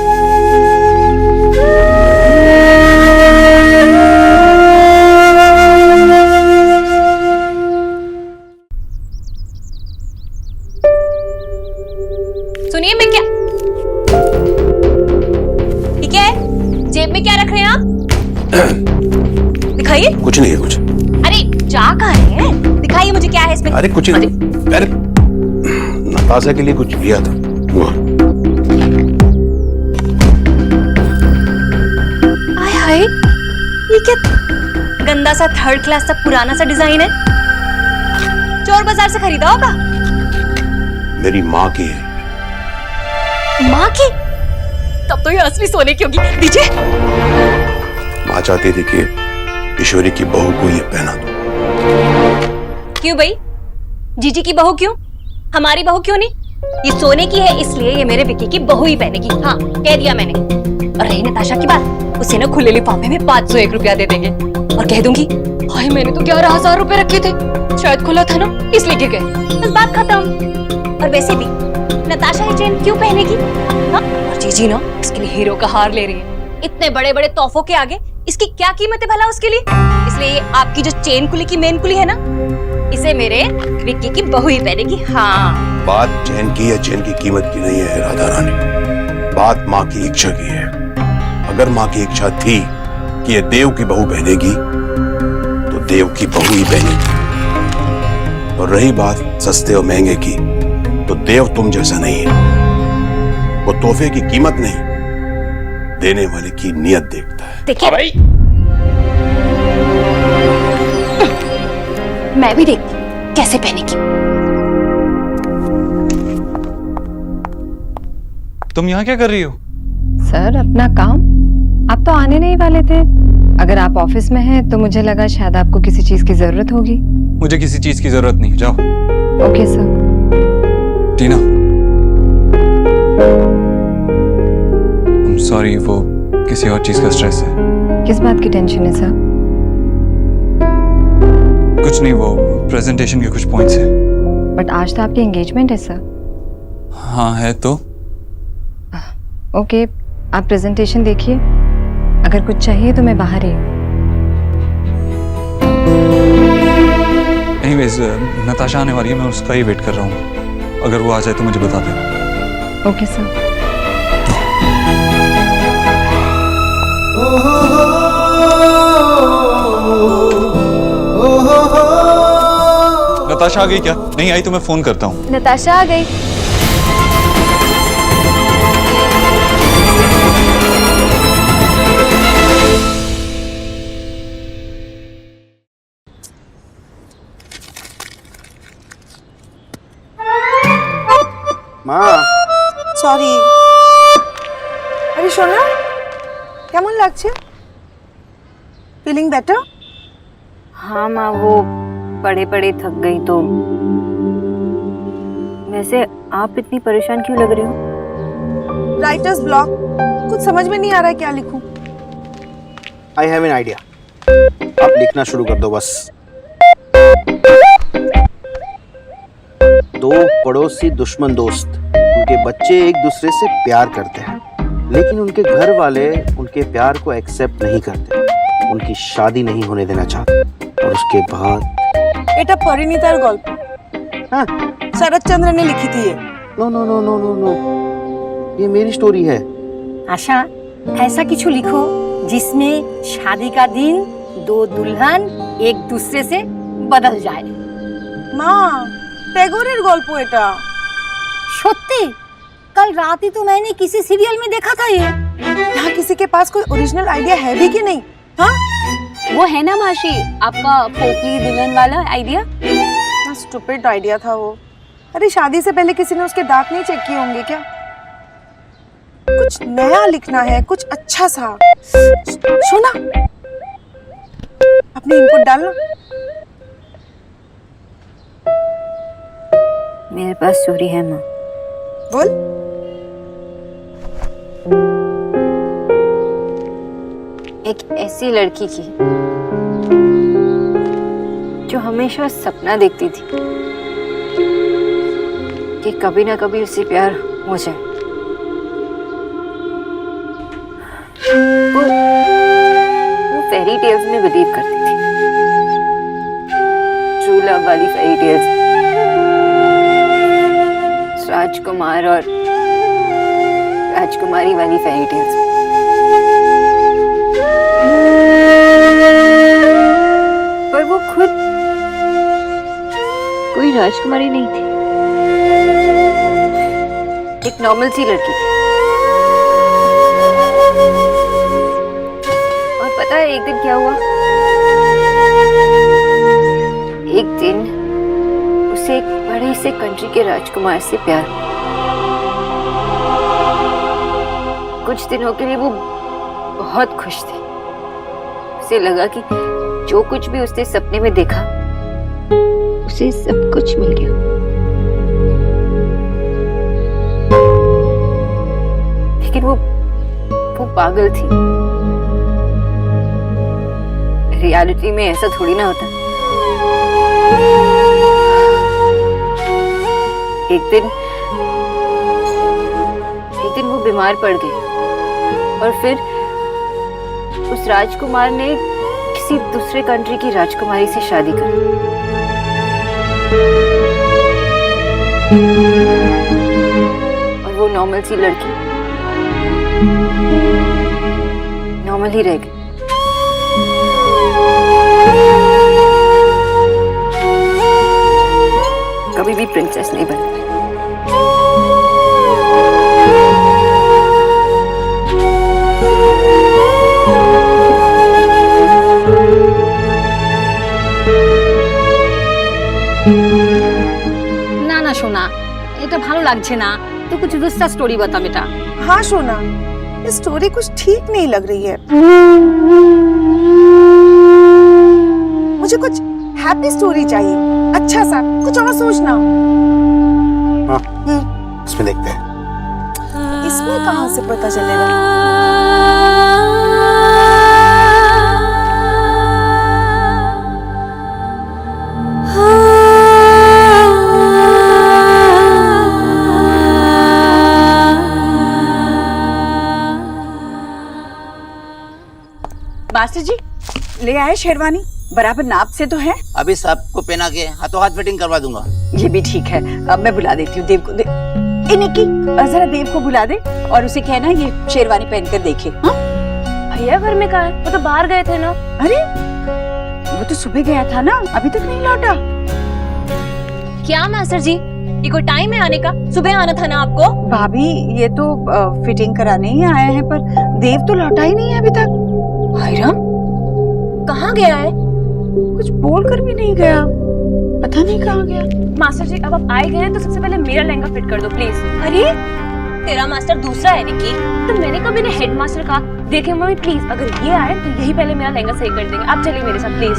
Speaker 6: दिखाइए।
Speaker 7: कुछ नहीं है कुछ।
Speaker 6: अरे जा कहाँ है, दिखाइए मुझे क्या है इसमें।
Speaker 7: अरे कुछ नहीं। अरे नताशा के लिए कुछ लिया था।
Speaker 6: हाय हाय, ये क्या गंदा सा थर्ड क्लास सा पुराना सा डिजाइन है, चोर बाजार से खरीदा होगा।
Speaker 7: मेरी माँ की है।
Speaker 6: माँ की? तब तो ये असली सोने की होगी, दीजिए।
Speaker 7: माँ चाहती थी कि ईश्वरी की बहू को ये पहना दो।
Speaker 6: क्यों भाई, जीजी की बहू क्यों, हमारी बहू क्यों नहीं? ये सोने की है इसलिए ये मेरे विक्की की बहू ही पहनेगी। हाँ कह दिया मैंने। और रही नताशा की बात, उसे ना खुले लिफाफे में 501 रुपया दे देंगे और कह दूंगी हाय मैंने तो 11,000 रुपए रखे थे, शायद खुला था ना इसलिए गिर गए, बस बात खत्म। और वैसे भी नताशा ये चेन क्यों पहनेगी? हाँ? और जीजी ना इसके लिए हीरो का हार ले रही है। इतने बड़े बड़े तोहफों के आगे इसकी क्या कीमत है भला उसके लिए? इसलिए ये आपकी जो चेन कुली की मेन कुली है ना, इसे मेरे विक्की की बहू ही पहनेगी। हाँ
Speaker 7: बात चैन की या चैन की कीमत की नहीं है राधा रानी, बात माँ की इच्छा की है। अगर माँ की इच्छा थी कि ये देव की बहू पहनेगी तो देव की बहू ही पहनेगी। और रही बात सस्ते और महंगे की, तो देव तुम जैसा नहीं है। वो तोहफे की कीमत नहीं, देने वाले की नियत देखता है।
Speaker 6: देखिए भाई, मैं भी देखती कैसे पहनेगी।
Speaker 3: तुम यहाँ क्या कर रही हो?
Speaker 10: सर अपना काम, आप तो आने नहीं वाले थे। अगर आप ऑफिस में हैं तो मुझे लगा शायद आपको किसी चीज की जरूरत होगी।
Speaker 3: मुझे किसी चीज की जरूरत नहीं, जाओ।
Speaker 10: Okay sir.
Speaker 3: टीना, सॉरी, वो किसी और चीज का स्ट्रेस है।
Speaker 10: किस बात की टेंशन है सर?
Speaker 3: कुछ नहीं, वो प्रेजेंटेशन के कुछ पॉइंट्स हैं।
Speaker 10: बट आज तो आपकी एंगेजमेंट है सर।
Speaker 3: हाँ है तो।
Speaker 10: ओके, आप प्रेजेंटेशन देखिए, अगर कुछ चाहिए तो मैं बाहर ही हूँ।
Speaker 3: एनीवेज, नताशा आने वाली है, मैं उसका ही वेट कर रहा हूँ। अगर वो आ जाए तो मुझे बता देना।
Speaker 10: Okay sir.
Speaker 3: नताशा आ गई क्या? नहीं आई तो मैं फोन करता हूँ।
Speaker 2: नताशा आ गई।
Speaker 7: माँ
Speaker 9: সরি। আরে সোনা, কেমন লাগছে? Feeling better?
Speaker 10: हाँ माँ, वो पढ़े पढ़े थक गई तो। वैसे आप इतनी परेशान क्यों लग रही हो?
Speaker 9: राइटर्स ब्लॉक, कुछ समझ में नहीं आ रहा है क्या लिखूं।
Speaker 7: I have an idea. आप लिखना शुरू कर दो बस। दो पड़ोसी दुश्मन दोस्त, उनके बच्चे एक दूसरे से प्यार करते हैं, लेकिन उनके घर वाले उनके प्यार को एक्सेप्ट नहीं करते, उनकी शादी नहीं होने देना चाहते। और उसके बाद
Speaker 9: এটা পরিণীতার গল্প।
Speaker 7: हाँ,
Speaker 9: শরৎচন্দ্র ने लिखी थी ये।
Speaker 7: No no no no no no, ये मेरी स्टोरी है।
Speaker 15: आशा, ऐसा किछु लिखो जिसमें शादी का दिन दो दुल्हन एक दूसरे से बदल जाए।
Speaker 9: মা, ট্যাগরের গল্প এটা।
Speaker 15: सत्य, कल रात ही तो मैंने किसी सीरियल में देखा था ये।
Speaker 9: यहाँ किसी के पास कोई ओरिजिनल आइडिया है भी कि नहीं? हाँ,
Speaker 11: वो है ना माशी, आपका पोपली दुल्हन वाला आइडिया।
Speaker 9: ना स्टूपिड आइडिया था वो। अरे शादी से पहले किसी ने उसके दांत नहीं चेक किए होंगे क्या? कुछ नया लिखना है, कुछ अच्छा सा। सुना, अपनी इनपुट डालना।
Speaker 10: मेरे पास स्टोरी है माँ।
Speaker 9: बोल।
Speaker 10: एक ऐसी लड़की की जो हमेशा सपना देखती थी कि कभी ना कभी उससे प्यार हो जाए। वो फेरी टेल्स में बिलीव करती थी, ट्रू लव वाली फेरी टेल्स, राजकुमार और राजकुमारी वाली फेरी टेल्स। राजकुमारी नहीं थी, एक नॉर्मल सी लड़की थी। और पता है एक दिन क्या हुआ? एक दिन उसे एक बड़े से कंट्री के राजकुमार से प्यार हुआ। कुछ दिनों के लिए वो बहुत खुश थी। उसे लगा कि जो कुछ भी उसने सपने में देखा उसे सब कुछ मिल गया। लेकिन वो पागल थी। रियलिटी में ऐसा थोड़ी ना होता। एक दिन वो बीमार पड़ गई और फिर उस राजकुमार ने किसी दूसरे कंट्री की राजकुमारी से शादी कर ली। और वो नॉर्मल सी लड़की नॉर्मल ही रह गई। कभी भी प्रिंसेस नहीं बनी।
Speaker 6: না না সোনা, এটা ভালো লাগছে না। তো कुछ दूसरा स्टोरी बता बेटा।
Speaker 9: हाँ सोना, ये स्टोरी कुछ ठीक नहीं लग रही है। मुझे कुछ हैप्पी स्टोरी चाहिए, अच्छा सा कुछ और सोचना।
Speaker 7: हाँ, इसमें देखते हैं।
Speaker 9: इसमें कहाँ से पता चलेगा?
Speaker 5: मास्टर जी ले आए शेरवानी, बराबर नाप से तो है?
Speaker 16: अभी सबको पहना के हाथों हाथ फिटिंग करवा दूंगा।
Speaker 5: ये भी ठीक है, अब मैं बुला देती हूँ देव को। ए निक्की, जरा देव को बुला दे और उसे कहना ये शेरवानी पहनकर देखे। हाँ?
Speaker 4: भैया घर में कहाँ है? वो तो बाहर गए थे ना।
Speaker 5: अरे वो तो सुबह गया था ना, अभी तक नहीं लौटा।
Speaker 6: क्या मास्टर जी, ये कोई टाइम है आने का? सुबह आना था ना आपको।
Speaker 5: भाभी ये तो फिटिंग कराने ही आए हैं, पर देव तो लौटा ही नहीं है अभी तक।
Speaker 6: हायराम कहाँ गया है?
Speaker 5: कुछ बोल कर भी नहीं गया, पता नहीं कहाँ गया।
Speaker 4: मास्टर जी अब आप आए गए हैं तो सबसे पहले मेरा लहंगा फिट कर दो प्लीज।
Speaker 6: अरे तेरा मास्टर दूसरा है निक्की।
Speaker 4: तो मैंने कभी ने हेड मास्टर कहा। देखिए मम्मी प्लीज, अगर ये आए तो यही पहले मेरा लहंगा सही कर देंगे। आप चलिए मेरे साथ प्लीज।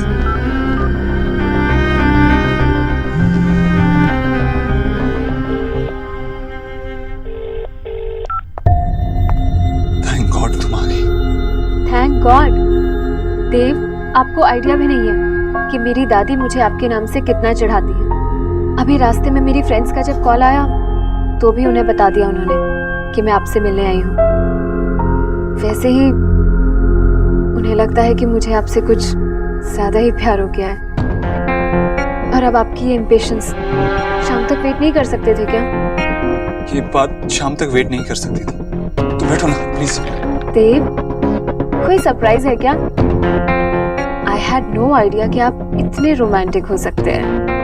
Speaker 3: थैंक गॉड तुम आ गई।
Speaker 2: Thank God. देव, आपको आइडिया भी नहीं है कि मेरी दादी मुझे आपके नाम से कितना चढ़ाती है। अभी रास्ते में मेरी फ्रेंड्स का जब कॉल आया तो भी उन्हें बता दिया उन्होंने कि मैं आपसे मिलने आई हूँ। वैसे ही उन्हें लगता है कि मुझे आपसे कुछ ज्यादा ही प्यार हो गया है। और अब आपकी ये इम्पेशंस शाम तक वेट नहीं कर सकते थे क्या?
Speaker 3: ये बात शाम तक वेट नहीं कर सकती थी। तो बैठो ना प्लीज।
Speaker 2: देव, कोई सरप्राइज है क्या? आई हैड नो आइडिया कि आप इतने रोमांटिक हो सकते हैं।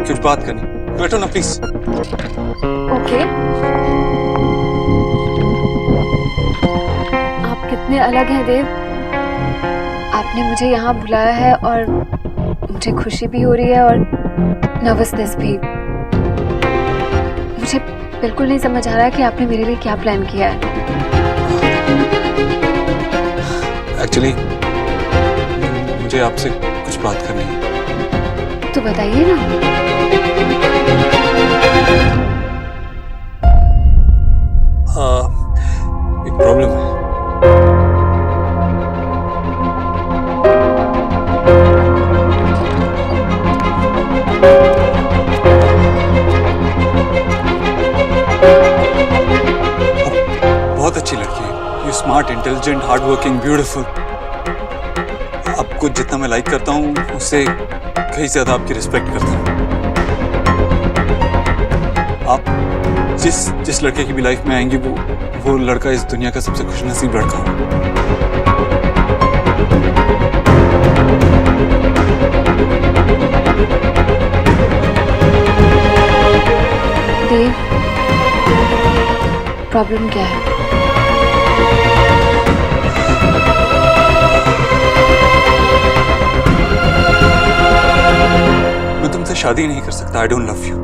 Speaker 3: कुछ बात करनी, बैठो ना प्लीज।
Speaker 2: ओके। आप कितने अलग हैं देव। आपने मुझे यहाँ बुलाया है और मुझे खुशी भी हो रही है और नर्वसनेस भी। मुझे बिल्कुल नहीं समझ आ रहा है कि आपने मेरे लिए क्या प्लान किया है।
Speaker 3: एक्चुअली मुझे आपसे कुछ बात करनी है।
Speaker 2: तो बताइए ना।
Speaker 3: एक प्रॉब्लम है। बहुत अच्छी लड़की है, ये smart, intelligent, hard working, beautiful. आपको जितना मैं लाइक करता हूँ उससे कहीं ज्यादा आपकी रिस्पेक्ट करता हूँ। आप जिस लड़के की भी लाइफ में आएंगी वो लड़का इस दुनिया का सबसे खुशनसीब लड़का होगा।
Speaker 2: प्रॉब्लम क्या है?
Speaker 3: मैं तुमसे शादी नहीं कर सकता। I don't love you.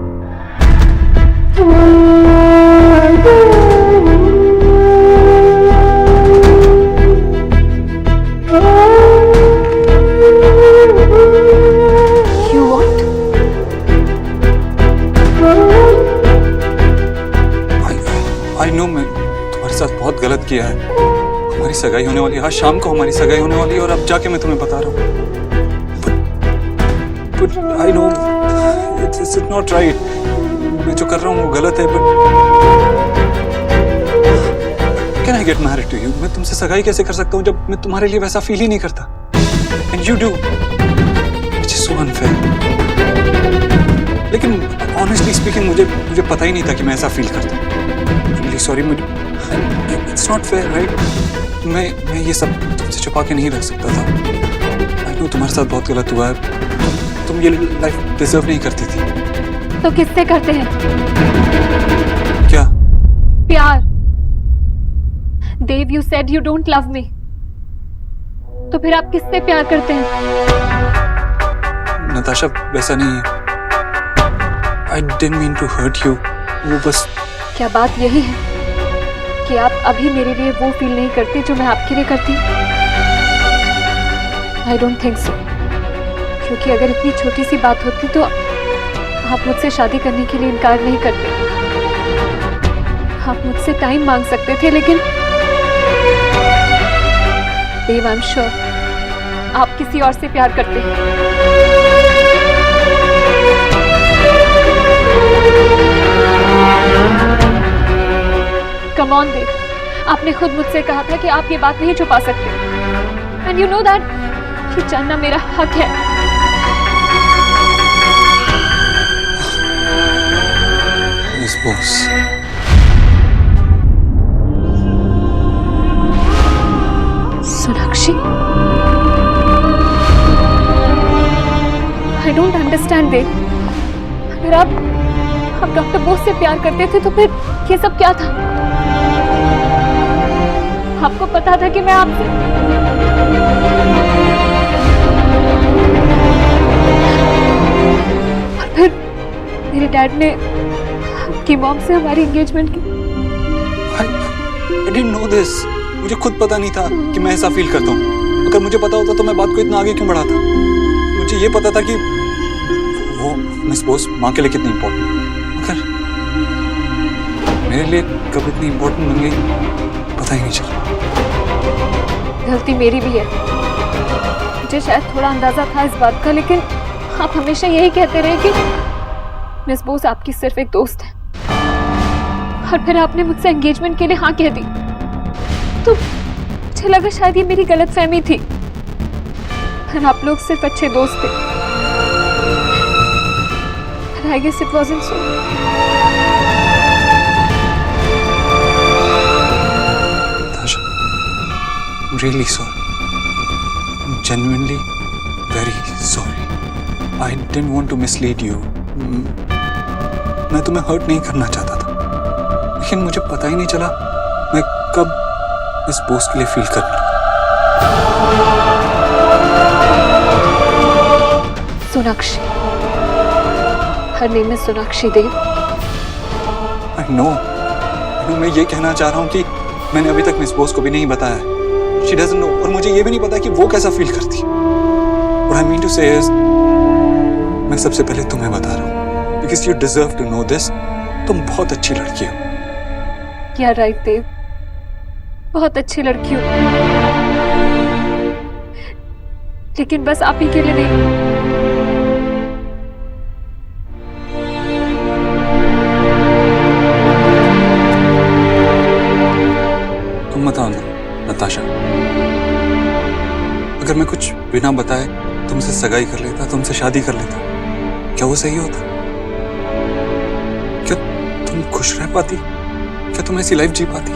Speaker 2: You what?
Speaker 3: I know मैं तुम्हारे साथ बहुत गलत किया है। हमारी सगाई होने वाली है, आज शाम को हमारी सगाई होने वाली है और अब जाके मैं तुम्हें बता रहा हूँ। But I know it's not right. मैं जो कर रहा हूँ वो गलत है, but can I get married to you? मैं तुमसे सगाई कैसे कर सकता हूँ जब मैं तुम्हारे लिए वैसा फील ही नहीं करता? And you do, which is so unfair. लेकिन honestly speaking मुझे पता ही नहीं था कि मैं ऐसा फील करता हूँ। Really sorry, it's not fair, right? मैं ये सब तुमसे छुपा के नहीं रख सकता था। I know तुम्हारे साथ बहुत गलत हुआ है। तुम ये लाइफ डिजर्व नहीं करती थी।
Speaker 2: तो किससे करते हैं?
Speaker 3: क्या?
Speaker 2: प्यार। Dev, you said you don't love me. तो फिर आप किससे प्यार करते हैं?
Speaker 3: नताशा वैसा नहीं है। I didn't mean to hurt you. वो बस।
Speaker 2: क्या बात यही है कि आप अभी मेरे लिए वो फील नहीं करते जो मैं आपके लिए करती हूँ? I don't think so. क्योंकि अगर इतनी छोटी सी बात होती तो आप मुझसे शादी करने के लिए इनकार नहीं करते। आप मुझसे टाइम मांग सकते थे, लेकिन देव, आई एम श्योर आप किसी और से प्यार करते हैं। कम ऑन देव, आपने खुद मुझसे कहा था कि आप ये बात नहीं छुपा सकते। एंड यू नो दैट ये जानना मेरा हक है।
Speaker 3: Miss Bose.
Speaker 2: Sonakshi, I don't understand देव। अगर आप डॉक्टर बोस से प्यार करते थे तो फिर ये सब क्या था? आपको पता था कि मैं आपसे और फिर मेरे डैड ने आपकी मॉम से हमारी एंगेजमेंट की।
Speaker 3: I didn't know this. मुझे खुद पता नहीं था कि मैं ऐसा फील करता हूँ। अगर मुझे पता होता तो मैं बात को इतना आगे क्यों बढ़ाता? मुझे ये पता था कि वो मिस बोस माँ के लिए कितनी इम्पोर्टेंट, मगर मेरे लिए कब इतनी इम्पोर्टेंट बन गई पता ही नहीं चला।
Speaker 2: गलती मेरी भी है। मुझे शायद थोड़ा अंदाजा था इस बात का, लेकिन आप हमेशा यही कहते रहे कि मिस बोस आपकी सिर्फ एक दोस्त है, और फिर आपने मुझसे एंगेजमेंट के लिए हाँ कह दी। तो मुझे लगा शायद ये मेरी गलतफहमी थी और आप लोग सिर्फ अच्छे दोस्त थे। But I guess it wasn't so.
Speaker 3: Natasha, I'm really sorry. I'm genuinely very sorry. I didn't want to mislead you. मैं तुम्हें हर्ट नहीं करना चाहता था, लेकिन मुझे पता ही नहीं चला मैं कब इस बोस के लिए फील कर लूं।
Speaker 2: Sonakshi, her name is Sonakshi Dev.
Speaker 3: I know, मैं ये कहना चाह रहा हूँ कि मैंने अभी तक मिस बोस को भी नहीं बताया है। She doesn't know, और मुझे ये भी नहीं पता कि वो कैसा फील करती है। What I mean to say is, मैं सबसे पहले तुम्हें बता रहा हूँ, because you deserve to know this. तुम बहुत अच्छी लड़की हो।
Speaker 2: क्या राइट देव, बहुत अच्छी लड़की हो, लेकिन बस आप ही के लिए नहीं।
Speaker 3: तुम बताओ ना नताशा, अगर मैं कुछ बिना बताए तुमसे सगाई कर लेता, तुमसे शादी कर लेता, क्या वो सही होता? क्या तुम खुश रह पाती? क्या तुम ऐसी लाइफ जी पाती?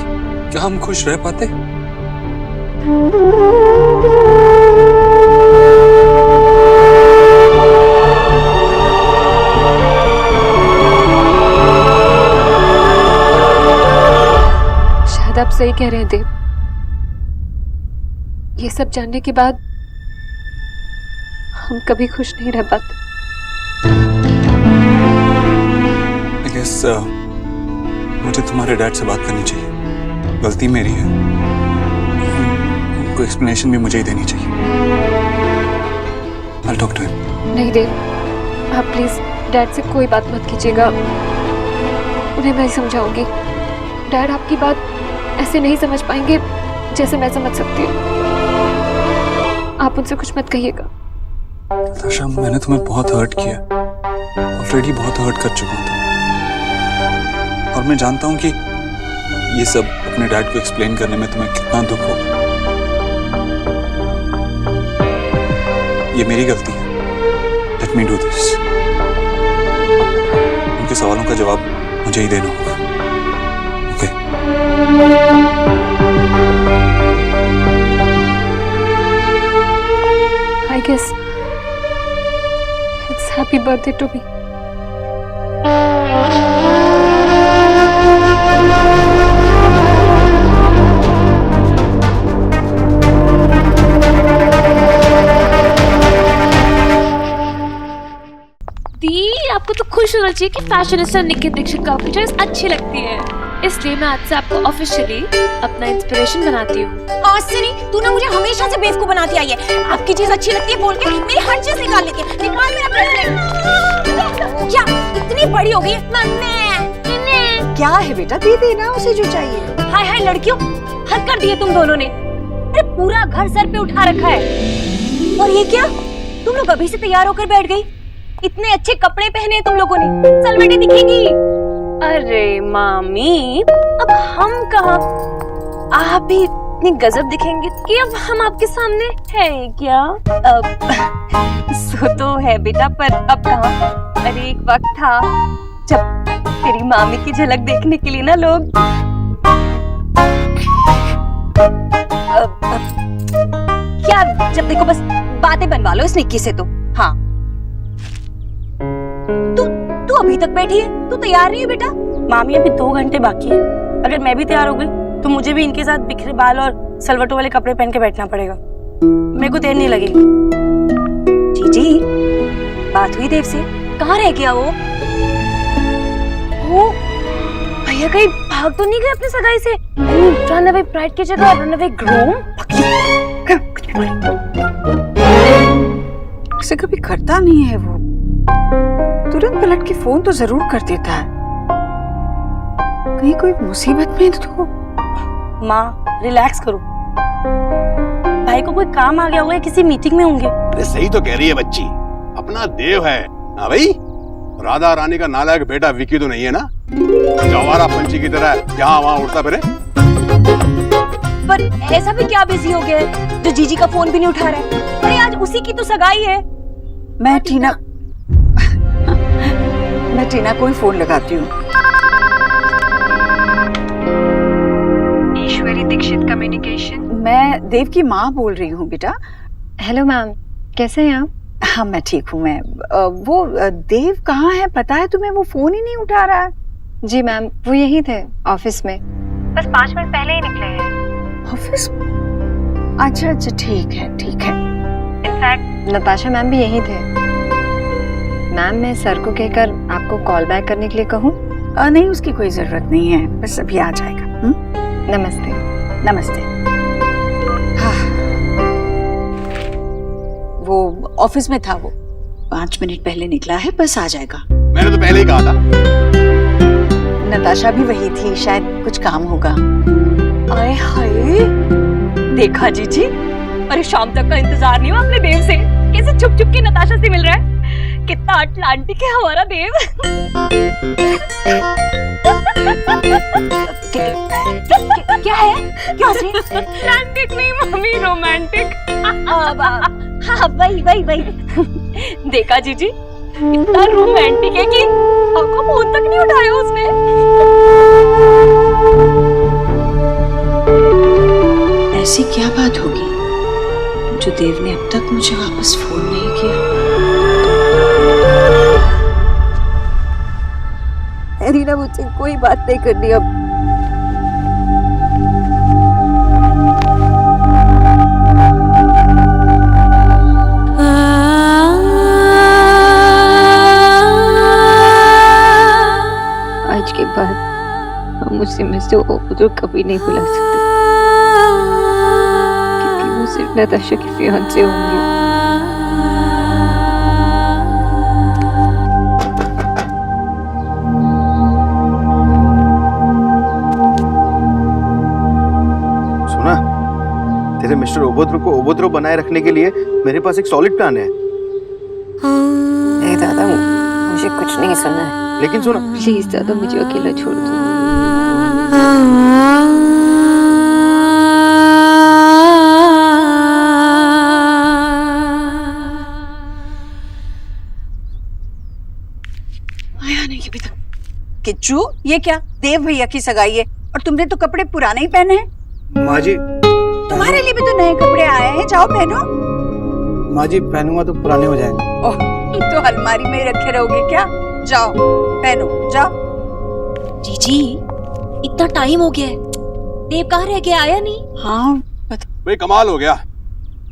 Speaker 3: क्या हम खुश रह पाते?
Speaker 2: सही कह रहे हैं देव। ये सब जानने के बाद हम कभी खुश नहीं रह पाते।
Speaker 3: I guess, मुझे तुम्हारे डैड से बात करनी चाहिए। गलती मेरी है, उनको एक्सप्लेनेशन भी मुझे ही देनी चाहिए। I'll talk to him.
Speaker 2: नहीं देव, आप प्लीज डैड से कोई बात मत कीजिएगा। उन्हें मैं समझाऊंगी। डैड आपकी बात ऐसे नहीं समझ पाएंगे जैसे मैं समझ सकती हूँ। आप उनसे कुछ मत कहिएगा।
Speaker 3: नताशा, मैंने तुम्हें बहुत हर्ट किया, ऑलरेडी बहुत हर्ट कर चुका हूँ। और मैं जानता हूँ कि ये सब अपने डैड को एक्सप्लेन करने में तुम्हें कितना दुख होगा। ये मेरी गलती है। Let me do this. उनके सवालों का जवाब मुझे ही देना होगा। Okay?
Speaker 2: I guess it's happy birthday to me.
Speaker 11: आपको तो खुश होना चाहिए कि फैशनिस्टा निकी दीक्षित की आपकी चॉइस अच्छी लगती है, इसलिए मैं आज से आपको ऑफिशियली अपना इंस्पिरेशन बनाती हूँ।
Speaker 6: आज से नहीं, तू ना मुझे हमेशा से बेवकूफ बनाती आई है। आपकी चीज अच्छी लगती है बोल के मेरी हर चीज निकाल लेती है। निकाल मेरा ब्रेसलेट। क्या इतनी बड़ी हो गई है? मम्मी
Speaker 5: क्या है बेटा, दे देना उसे जो चाहिए।
Speaker 6: हाय हाय लड़कियों, हद कर दिए तुम दोनों ने। अरे पूरा घर सर पे उठा रखा है। और ये क्या, तुम लोग अभी से तैयार होकर बैठ गई? इतने अच्छे कपड़े पहने तुम लोगों ने, सलवटें दिखेगी। अरे मामी, अब हम कहाँ, आप भी इतनी गजब दिखेंगे कि अब हम आपके सामने है क्या? सो तो है बेटा, पर अब कहाँ। अरे एक वक्त था जब तेरी मामी की झलक देखने के लिए ना लोग क्या, जब देखो बस बातें बनवा लो इस निक्की से। तो हाँ, तू अभी तक बैठी है, तू तैयार नहीं है बेटा?
Speaker 4: मामी अभी 2 घंटे बाकी है। अगर मैं भी तैयार हो गई तो मुझे भी इनके साथ बिखरे बाल और सलवटों वाले कपड़े पहन के बैठना पड़ेगा। मेरे को देर नहीं लगेगी।
Speaker 6: जीजी, बात हुई देव से? कहाँ रह गया वो? भैया कहीं भाग तो नहीं गए अपने सगाई से? रन अवे ब्राइड की जगह रन अवे ग्रूम।
Speaker 5: उसे कभी करता नहीं है वो, तुरंत पलट के फोन तो जरूर कर देता है। कहीं कोई मुसीबत में तो।
Speaker 4: माँ रिलैक्स करो, भाई को कोई काम आ गया होगा, किसी मीटिंग में होंगे।
Speaker 17: अरे सही तो कह रही है बच्ची, अपना देव है ना भाई। राधा रानी का नालायक बेटा विकी तो नहीं है ना, जवारा पंछी की तरह यहाँ वहाँ उड़ता फिरे।
Speaker 6: पर ऐसा भी क्या बिजी हो गया है जो जीजी का फोन भी नहीं उठा रहा है? अरे आज उसी की तो सगाई है।
Speaker 5: मैं टीना को ही फोन लगाती हूँ।
Speaker 2: ईश्वरी दीक्षित कम्युनिकेशन।
Speaker 5: मैं देव की माँ बोल रही हूँ बेटा।
Speaker 2: हेलो मैम, कैसे हैं आप?
Speaker 5: हाँ मैं ठीक हूँ। मैं वो देव कहाँ है पता है तुम्हें? वो फोन ही नहीं उठा रहा है।
Speaker 2: जी मैम, वो यही थे ऑफिस में, बस 5 मिनट पहले ही निकले हैं।
Speaker 5: ऑफिस? अच्छा अच्छा, ठीक है ठीक है।
Speaker 2: इनफैक्ट नताशा मैम भी यही थे। मैम मैं सर को कहकर आपको कॉल बैक करने के लिए कहूँ?
Speaker 5: नहीं, उसकी कोई जरूरत नहीं है, बस अभी आ जाएगा।
Speaker 2: नमस्ते।
Speaker 5: नमस्ते। हाँ, वो ऑफिस में था, वो 5 मिनट पहले निकला है, बस आ जाएगा।
Speaker 17: मैंने तो पहले ही कहा था।
Speaker 5: नताशा भी वही थी, शायद कुछ काम होगा।
Speaker 6: आए हाय, देखा जीजी, अरे शाम तक का इंतजार नहीं हुआ अपने देव से, कैसे छुप छुप के नताशा से मिल रहा है। कितना अटलांटिक है हमारा देव। क्या है? क्या अटलांटिक नहीं मम्मी, रोमांटिक। हाँ वही। देखा जीजी, इतना रोमांटिक है कि आपको फोन तक नहीं उठाया उसने।
Speaker 5: ऐसी क्या बात होगी जो देव ने अब तक मुझे वापस फोन नहीं किया?
Speaker 6: रीना, मुझसे कोई बात नहीं करनी अब।
Speaker 10: मुझसे मिस्टर ओबोद्रो कभी नहीं बुला सकते, क्योंकि वो सिर्फ नताशा के फियांसे होंगे।
Speaker 7: सुना, तेरे मिस्टर ओबोद्रो को ओबोद्रो बनाए रखने के लिए मेरे पास एक सॉलिड प्लान है।
Speaker 10: नहीं दादा, मुझे कुछ नहीं सुनना है।
Speaker 7: लेकिन सुना,
Speaker 10: प्लीज दादा, मुझे अकेला छोड़ दो।
Speaker 5: आया नहीं अभी तक। किच्चू, ये क्या? देव भैया की सगाई है और तुमने तो कपड़े पुराने ही पहने हैं।
Speaker 14: माँ जी,
Speaker 5: तुम्हारे लिए भी तो नए कपड़े आए हैं, जाओ पहनो।
Speaker 14: माँ जी पहनूंगा तो पुराने हो जाएंगे।
Speaker 5: ओह, तो अलमारी में ही रखे रहोगे क्या? जाओ पहनो, जाओ।
Speaker 6: जीजी, इतना टाइम हो गया है, देव कहाँ रह गया? आया नहीं?
Speaker 5: हाँ
Speaker 17: भाई कमाल हो गया,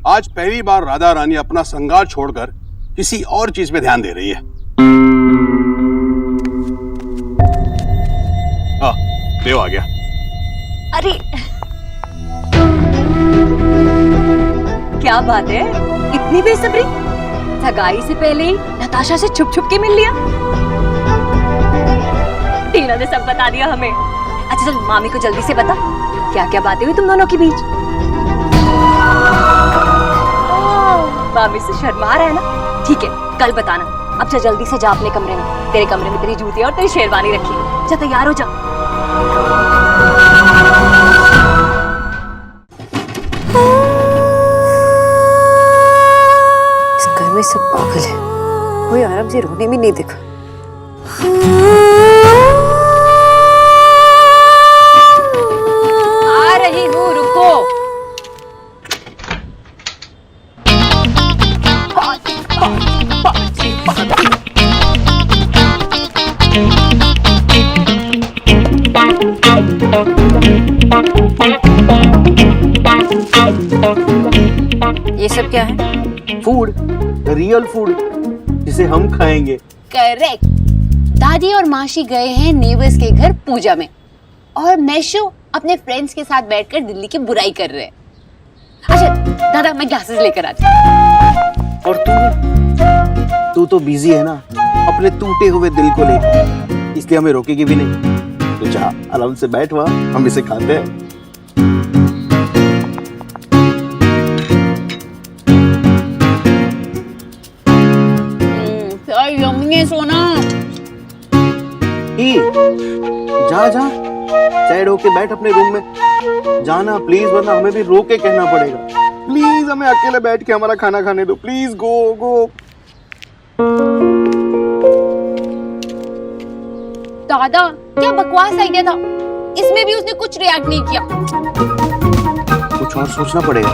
Speaker 17: आज पहली बार राधा रानी अपना संगार छोड़कर किसी और चीज पे ध्यान दे रही है। हाँ, देव आ गया।
Speaker 6: अरे क्या बात है, इतनी बेसब्री? सगाई से पहले ही नताशा से छुप छुप के मिल लिया? टीना ने सब बता दिया हमें। अच्छा चल, मामी को जल्दी से बता क्या क्या बातें हुई तुम दोनों के बीच। मामी से शर्मा रहा है ना? ठीक है, कल बताना। अब जा जल्दी से जा अपने कमरे में, तेरे कमरे में तेरी जूतियां और तेरी शेरवानी रखी है। जा तैयार हो जा।
Speaker 10: इस घर में सब पागल है, कोई आराम से रोने भी नहीं देखा।
Speaker 6: आ रही हूँ, रुको।
Speaker 10: ये सब क्या है?
Speaker 7: फूड, रियल फूड जिसे हम खाएंगे।
Speaker 11: करेक्ट। दादी और मासी गए हैं नेबर्स के घर पूजा में, और मैशो अपने फ्रेंड्स के साथ बैठकर दिल्ली की बुराई कर रहे हैं। अच्छा दादा, मैं ग्लासेस लेकर आती हूँ।
Speaker 7: और तू तो बिजी है ना अपने टूटे हुए दिल को लेकर, इसलिए हमें रोकेगी भी नहीं। तो जा आराम से बैठ, वहाँ हम इसे खाते हैं।
Speaker 11: सोना
Speaker 7: जा जा, साइड होके बैठ अपने रूम में। जाना प्लीज, वरना हमें भी रो के कहना पड़ेगा। प्लीज हमें अकेले बैठ के हमारा खाना खाने दो, प्लीज। गो गो।
Speaker 11: दादा, क्या बकवास आइडिया था, इसमें भी उसने कुछ रिएक्ट नहीं किया।
Speaker 7: कुछ और सोचना पड़ेगा।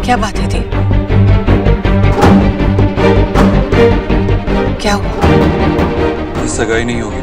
Speaker 5: क्या बात है दी? क्या हुआ?
Speaker 3: सगाई नहीं होगी।